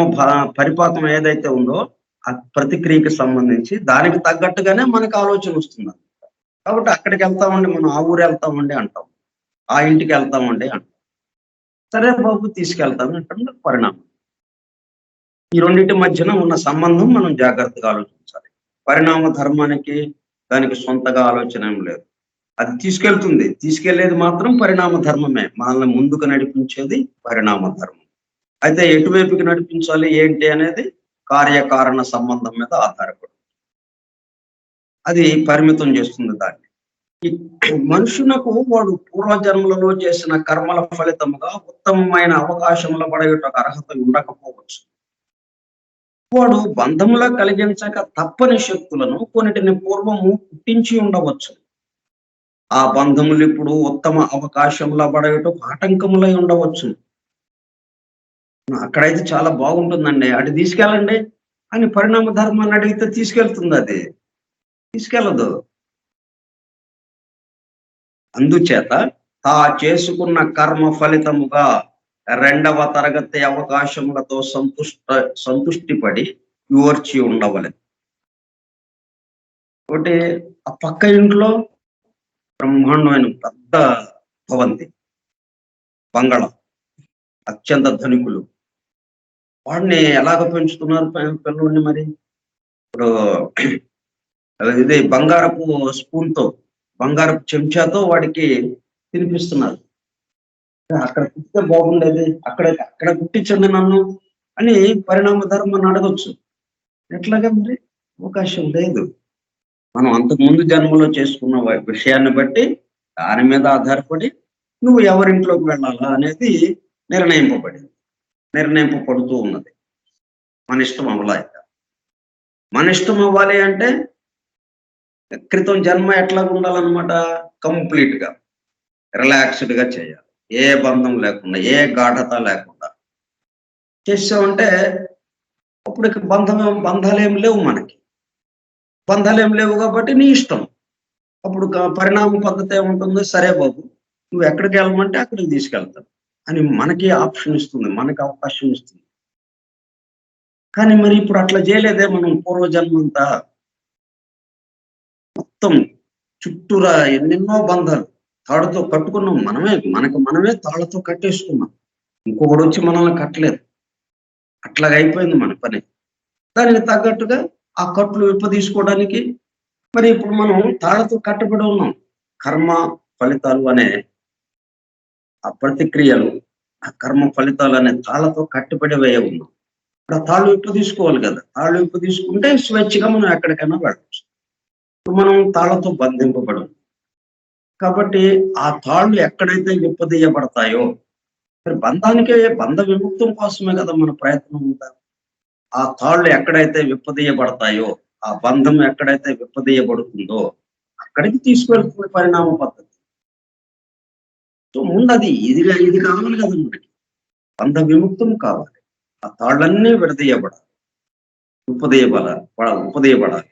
పరిపాకం ఏదైతే ఉందో ఆ ప్రతిక్రియకి సంబంధించి దానికి తగ్గట్టుగానే మనకు ఆలోచన వస్తుంది. కాబట్టి అక్కడికి వెళ్తామండి, మనం ఆ ఊరు వెళ్తామండి అంటాం, ఆ ఇంటికి వెళ్తామండి అంటాం. సరే బాబు తీసుకెళ్తాం అంటే పరిణామం. ఈ రెండింటి మధ్యన ఉన్న సంబంధం మనం జాగ్రత్తగా ఆలోచించాలి. పరిణామ ధర్మానికి దానికి సొంతగా ఆలోచన ఏం లేదు. అది తీసుకెళ్తుంది, తీసుకెళ్లేది మాత్రం పరిణామ ధర్మమే. మనల్ని ముందుకు నడిపించేది పరిణామ ధర్మం. అయితే ఎటువైపుకి నడిపించాలి ఏంటి అనేది కార్యకారణ సంబంధం మీద ఆధారపడి అది పరిమితం చేస్తుంది దాన్ని. ఈ మనుషులకు వాడు పూర్వజన్మలలో చేసిన కర్మల ఫలితముగా ఉత్తమమైన అవకాశముల పడేటకు అర్హత ఉండకపోవచ్చు. వాడు బంధములా కలిగించక తప్పని శక్తులను కొన్నిటిని పూర్వము పుట్టించి ఉండవచ్చు. ఆ బంధములు ఇప్పుడు ఉత్తమ అవకాశంలో పడేటకు ఆటంకములై ఉండవచ్చు. అక్కడైతే చాలా బాగుంటుందండి, అటు తీసుకెళ్ళండి అని పరిణామ ధర్మాన్ని అడిగితే తీసుకెళ్తుంది, అది తీసుకెళ్ళదు. అందుచేత తా చేసుకున్న కర్మ ఫలితముగా రెండవ తరగతి అవకాశములతో సంతుష్టిపడి యోర్చి ఉండవలెను. ఒకటి ఆ పక్క ఇంట్లో బ్రహ్మాండమైన పెద్ద భవంతి, బంగాళం, అత్యంత ధనికులు. వాడిని ఎలాగ పెంచుతున్నారు పిల్లల్ని? మరి ఇప్పుడు ఇది బంగారపు స్పూన్తో, బంగారపు చెంచాతో వాడికి తినిపిస్తున్నారు. అక్కడ పుట్టితే బాగుండేది, అక్కడ పుట్టించండి నన్ను అని పరిణామ ధర్మాన్ని అడగొచ్చు. ఎట్లాగా మరి? అవకాశం లేదు. మనం అంతకుముందు జన్మలో చేసుకున్న విషయాన్ని బట్టి దాని మీద ఆధారపడి నువ్వు ఎవరింట్లోకి వెళ్ళాలా అనేది నిర్ణయింపబడుతూ ఉన్నది. మన ఇష్టం అవ్వాలి. మన ఇష్టం అవ్వాలి అంటే క్రితం జన్మ ఎట్లా ఉండాలన్నమాట? కంప్లీట్ గా రిలాక్స్డ్ గా చేయాలి. ఏ బంధం లేకుండా, ఏ గాఢత లేకుండా చేసామంటే అప్పుడు ఇక బంధాలు ఏం లేవు మనకి. బంధాలు ఏం లేవు కాబట్టి నీ ఇష్టం. అప్పుడు పరిణామ పద్ధతి ఏముంటుంది, సరే బాబు నువ్వు ఎక్కడికి వెళ్ళమంటే అక్కడికి తీసుకెళ్తాను అని మనకి ఆప్షన్ ఇస్తుంది, మనకి అవకాశం ఇస్తుంది. కానీ మరి ఇప్పుడు అట్లా చేయలేదే మనం. పూర్వజన్మంతా మొత్తం చుట్టూరా ఎన్నెన్నో బంధాలు తాడుతో కట్టుకున్నాం మనమే తాళ్ళతో కట్టేసుకున్నాం. ఇంకొకడు వచ్చి మనల్ని కట్టలేదు. అట్లాగా అయిపోయింది మన పని. దానికి తగ్గట్టుగా ఆ కట్లు విప్పదీసుకోవడానికి మరి ఇప్పుడు మనం తాళ్ళతో కట్టబడి ఉన్నాం. కర్మ ఫలితాలు అనే ఆ ప్రతిక్రియలు, ఆ కర్మ ఫలితాలు అనే తాళ్ళతో కట్టుబడి ఉన్నాం. ఇప్పుడు ఆ తాళ్ళు విప్పదీసుకోవాలి కదా. తాళ్ళు విప్పదీసుకుంటే స్వేచ్ఛగా మనం ఎక్కడికైనా వెళ్ళవచ్చు. ఇప్పుడు మనం తాళ్ళతో బంధింపబడి ఉన్నాం. కాబట్టి ఆ తాళ్ళు ఎక్కడైతే విప్పదీయబడతాయో, మరి బంధ విముక్తం కోసమే కదా మన ప్రయత్నం ఉంటా. ఆ తాళ్ళు ఎక్కడైతే విప్పదీయబడతాయో, ఆ బంధం ఎక్కడైతే విప్పదీయబడుతుందో అక్కడికి తీసుకెళ్తుంది పరిణామ పద్ధతి. సో ముందు ఇది కావాలి కదా మనకి. బంధ విముక్తం కావాలి. ఆ తాళ్ళన్నీ విడదీయబడాలి, ఉపదీయబడాలి.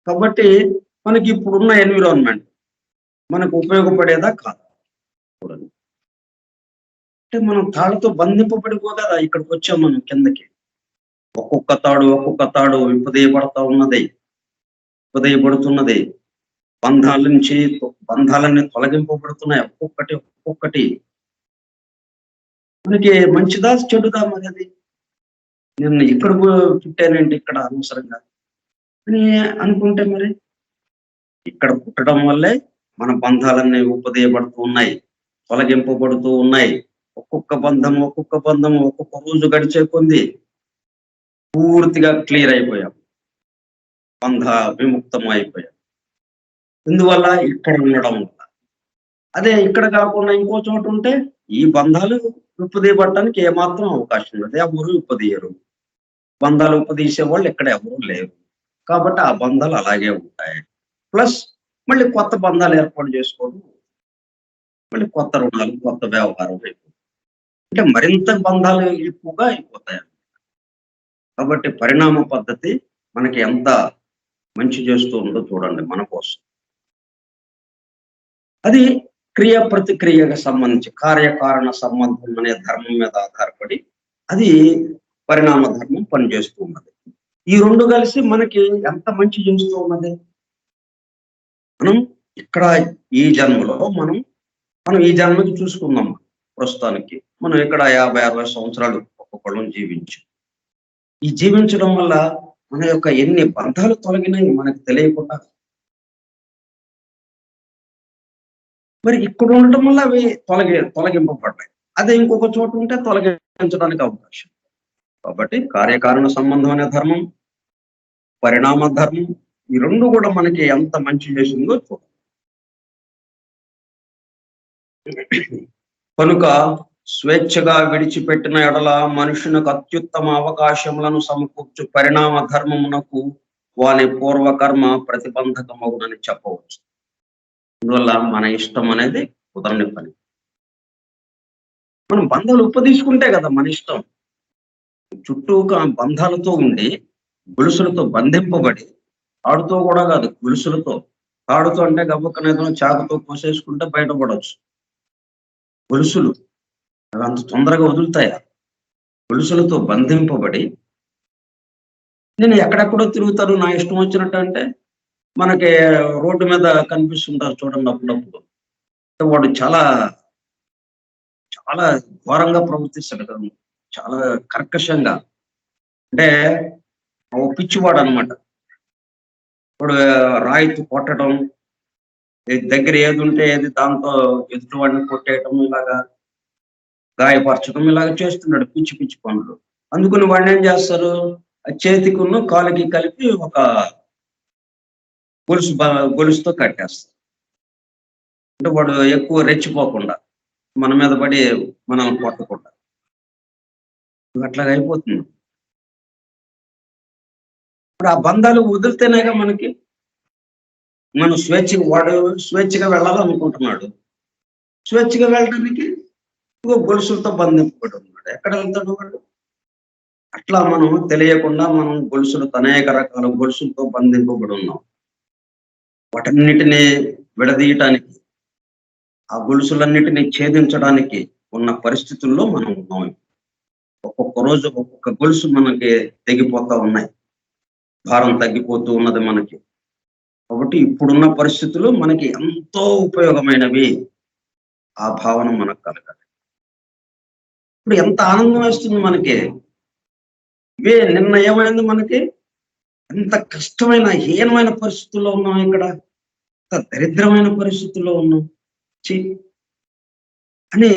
కాబట్టి మనకి ఇప్పుడున్న ఎన్విరాన్మెంట్ మనకు ఉపయోగపడేదా కాదు చూడండి. అంటే మనం తాళ్ళతో బంధింపబడిపో కదా ఇక్కడికి వచ్చాం మనం కిందకి. ఒక్కొక్క తాడు విప్పదీయబడుతున్నది. బంధాలన్నీ తొలగింపబడుతున్నాయి ఒక్కొక్కటి. మనకి మంచిదా చెడుదా మరి అది? నేను ఇక్కడ పుట్టానంటే ఇక్కడ అనవసరంగా అని అనుకుంటే మరి ఇక్కడ పుట్టడం వల్లే మన బంధాలన్నీ ఉపదీయబడుతూ ఉన్నాయి, తొలగింపబడుతూ ఉన్నాయి. ఒక్కొక్క బంధం ఒక్కొక్క రోజు గడిచే కొంది పూర్తిగా క్లియర్ అయిపోయాం, బంధ విముక్తం అయిపోయాం. ఇందువల్ల ఇక్కడ ఉండడం వల్ల. అదే ఇక్కడ కాకుండా ఇంకో చోటు ఉంటే ఈ బంధాలు విప్పదీయబడటానికి ఏమాత్రం అవకాశం లేదు. ఎవరు విప్పదీయరు. బంధాలు ఉపదీసే వాళ్ళు ఇక్కడ ఎవరు లేరు. కాబట్టి ఆ బంధాలు అలాగే ఉంటాయి. ప్లస్ మళ్ళీ కొత్త బంధాలు ఏర్పాటు చేసుకోవడం, మళ్ళీ కొత్త రుణాలు, కొత్త వ్యవహారం అయిపోతుంది. అంటే మరింత బంధాలు ఎక్కువగా అయిపోతాయి. కాబట్టి పరిణామ పద్ధతి మనకి ఎంత మంచి చేస్తూ ఉందో చూడండి మన కోసం. అది క్రియ ప్రతిక్రియకు సంబంధించి కార్యకారణ సంబంధం అనే ధర్మం మీద ఆధారపడి అది పరిణామ ధర్మం పనిచేస్తూ ఉన్నది. ఈ రెండు కలిసి మనకి ఎంత మంచి చేస్తూ ఉన్నది. మనం ఇక్కడ ఈ జన్మలో మనం ఈ జన్మకి చూసుకుందాం. ప్రస్తుతానికి మనం ఇక్కడ 50-60 సంవత్సరాలు ఒక్కొక్కళ్ళం ఈ జీవించడం వల్ల మన యొక్క ఎన్ని బంధాలు తొలగినాయి మనకు తెలియకుండా. మరి ఇక్కడ ఉండటం వల్ల అవి తొలగింపబడ్డాయి. అదే ఇంకొక చోటు ఉంటే తొలగించడానికి అవకాశం. కాబట్టి కార్యకారణ సంబంధం అనే ధర్మం, పరిణామ ధర్మం, ఈ రెండు కూడా మనకి ఎంత మంచి చేసిందో చూడండి. కనుక స్వేచ్ఛగా విడిచిపెట్టిన ఎడల మనుషునికి అత్యుత్తమ అవకాశములను సమకూర్చు పరిణామ ధర్మమునకు వాని పూర్వకర్మ ప్రతిబంధకమగునని చెప్పవచ్చు. అందువల్ల మన ఇష్టం అనేది కుదరని పని. మనం బంధాలు ఉపదీసుకుంటే కదా మన ఇష్టం. చుట్టూ బంధాలతో ఉండి గొలుసులతో బంధింపబడి, తాడుతో కూడా కాదు గొలుసులతో. తాడుతో అంటే గబక్కనేదో చాకుతో కోసేసుకుంటే బయటపడవచ్చు. గొలుసులు అవి అంత తొందరగా వదులుతాయా? గొలుసులతో బంధింపబడి నేను ఎక్కడెక్కడో తిరుగుతారు నా ఇష్టం వచ్చినట్టు. అంటే మనకి రోడ్డు మీద కనిపిస్తుంటారు చూడండి అప్పుడప్పుడు. వాడు చాలా చాలా ఘోరంగా ప్రవర్తిస్తాడు కదా, చాలా కర్కశంగా. అంటే ఓ పిచ్చివాడు అనమాట. ఇప్పుడు రాయితీ కొట్టడం, దగ్గర ఏది ఉంటే ఏది దాంతో ఎదుటి వాడిని కొట్టేయటం, ఇలాగా గాయపరచడం, ఇలాగ చేస్తున్నాడు పిచ్చి పిచ్చి పనులు. అందుకుని వాడిని ఏం చేస్తారు, చేతికున్న కాలుకి కలిపి ఒక గొలుసుతో కట్టేస్తారు. అంటే వాడు ఎక్కువ రెచ్చిపోకుండా, మన మీద పడి మనల్ని కొట్టకుండా. అట్లాగా అయిపోతుంది. ఇప్పుడు ఆ బంధాలు వదిలితేనేగా మనకి మనం వాడు స్వేచ్ఛగా వెళ్ళాలనుకుంటున్నాడు. స్వేచ్ఛగా వెళ్ళడానికి ఇంకో గొలుసులతో బంధింపబడి ఉన్నాడు. ఎక్కడ వెళ్తాడు వాడు? అట్లా మనం తెలియకుండా మనం గొలుసులతో అనేక రకాల గొలుసులతో బంధింపబడి ఉన్నాం. వాటన్నిటిని విడదీయటానికి, ఆ గొలుసులన్నిటిని ఛేదించడానికి ఉన్న పరిస్థితుల్లో మనం ఉన్నాం. ఒక్కొక్క రోజు ఒక్కొక్క గొలుసు మనకి తెగిపోతా ఉన్నాయి, భారం తగ్గిపోతూ ఉన్నది మనకి. కాబట్టి ఇప్పుడున్న పరిస్థితులు మనకి ఎంతో ఉపయోగమైనవి. ఆ భావన మనకు కలగాలి. ఇప్పుడు ఎంత ఆనందం వేస్తుంది మనకి. ఇవే నిన్న ఏమైంది మనకి? ఎంత కష్టమైన హీనమైన పరిస్థితుల్లో ఉన్నాం, ఇక్కడ ఎంత దరిద్రమైన పరిస్థితుల్లో ఉన్నాం అని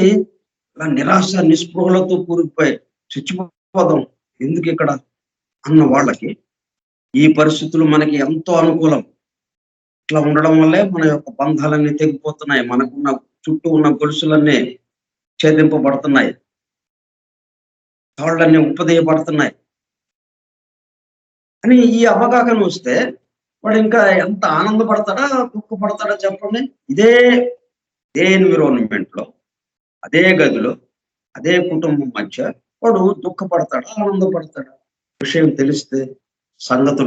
ఇలా నిరాశ నిస్పృహలతో కూరుకుపోయి చచ్చిపోదాం ఎందుకు ఇక్కడ అన్న వాళ్ళకి ఈ పరిస్థితులు మనకి ఎంతో అనుకూలం. ఇట్లా ఉండడం వల్లే మన యొక్క బంధాలన్నీ తెగిపోతున్నాయి, మనకున్న చుట్టూ ఉన్న గొలుసులన్నీ ఛేదింపబడుతున్నాయి, తాళ్ళన్నీ ఉపదేయబడుతున్నాయి అని ఈ అవగాహన వస్తే వాడు ఇంకా ఎంత ఆనందపడతాడా దుఃఖపడతాడా చెప్పండి. ఇదే ఎన్విరాన్మెంట్ లో, అదే గదిలో, అదే కుటుంబం మధ్య వాడు దుఃఖపడతాడా ఆనందపడతాడా? విషయం తెలిస్తే, సంగతులు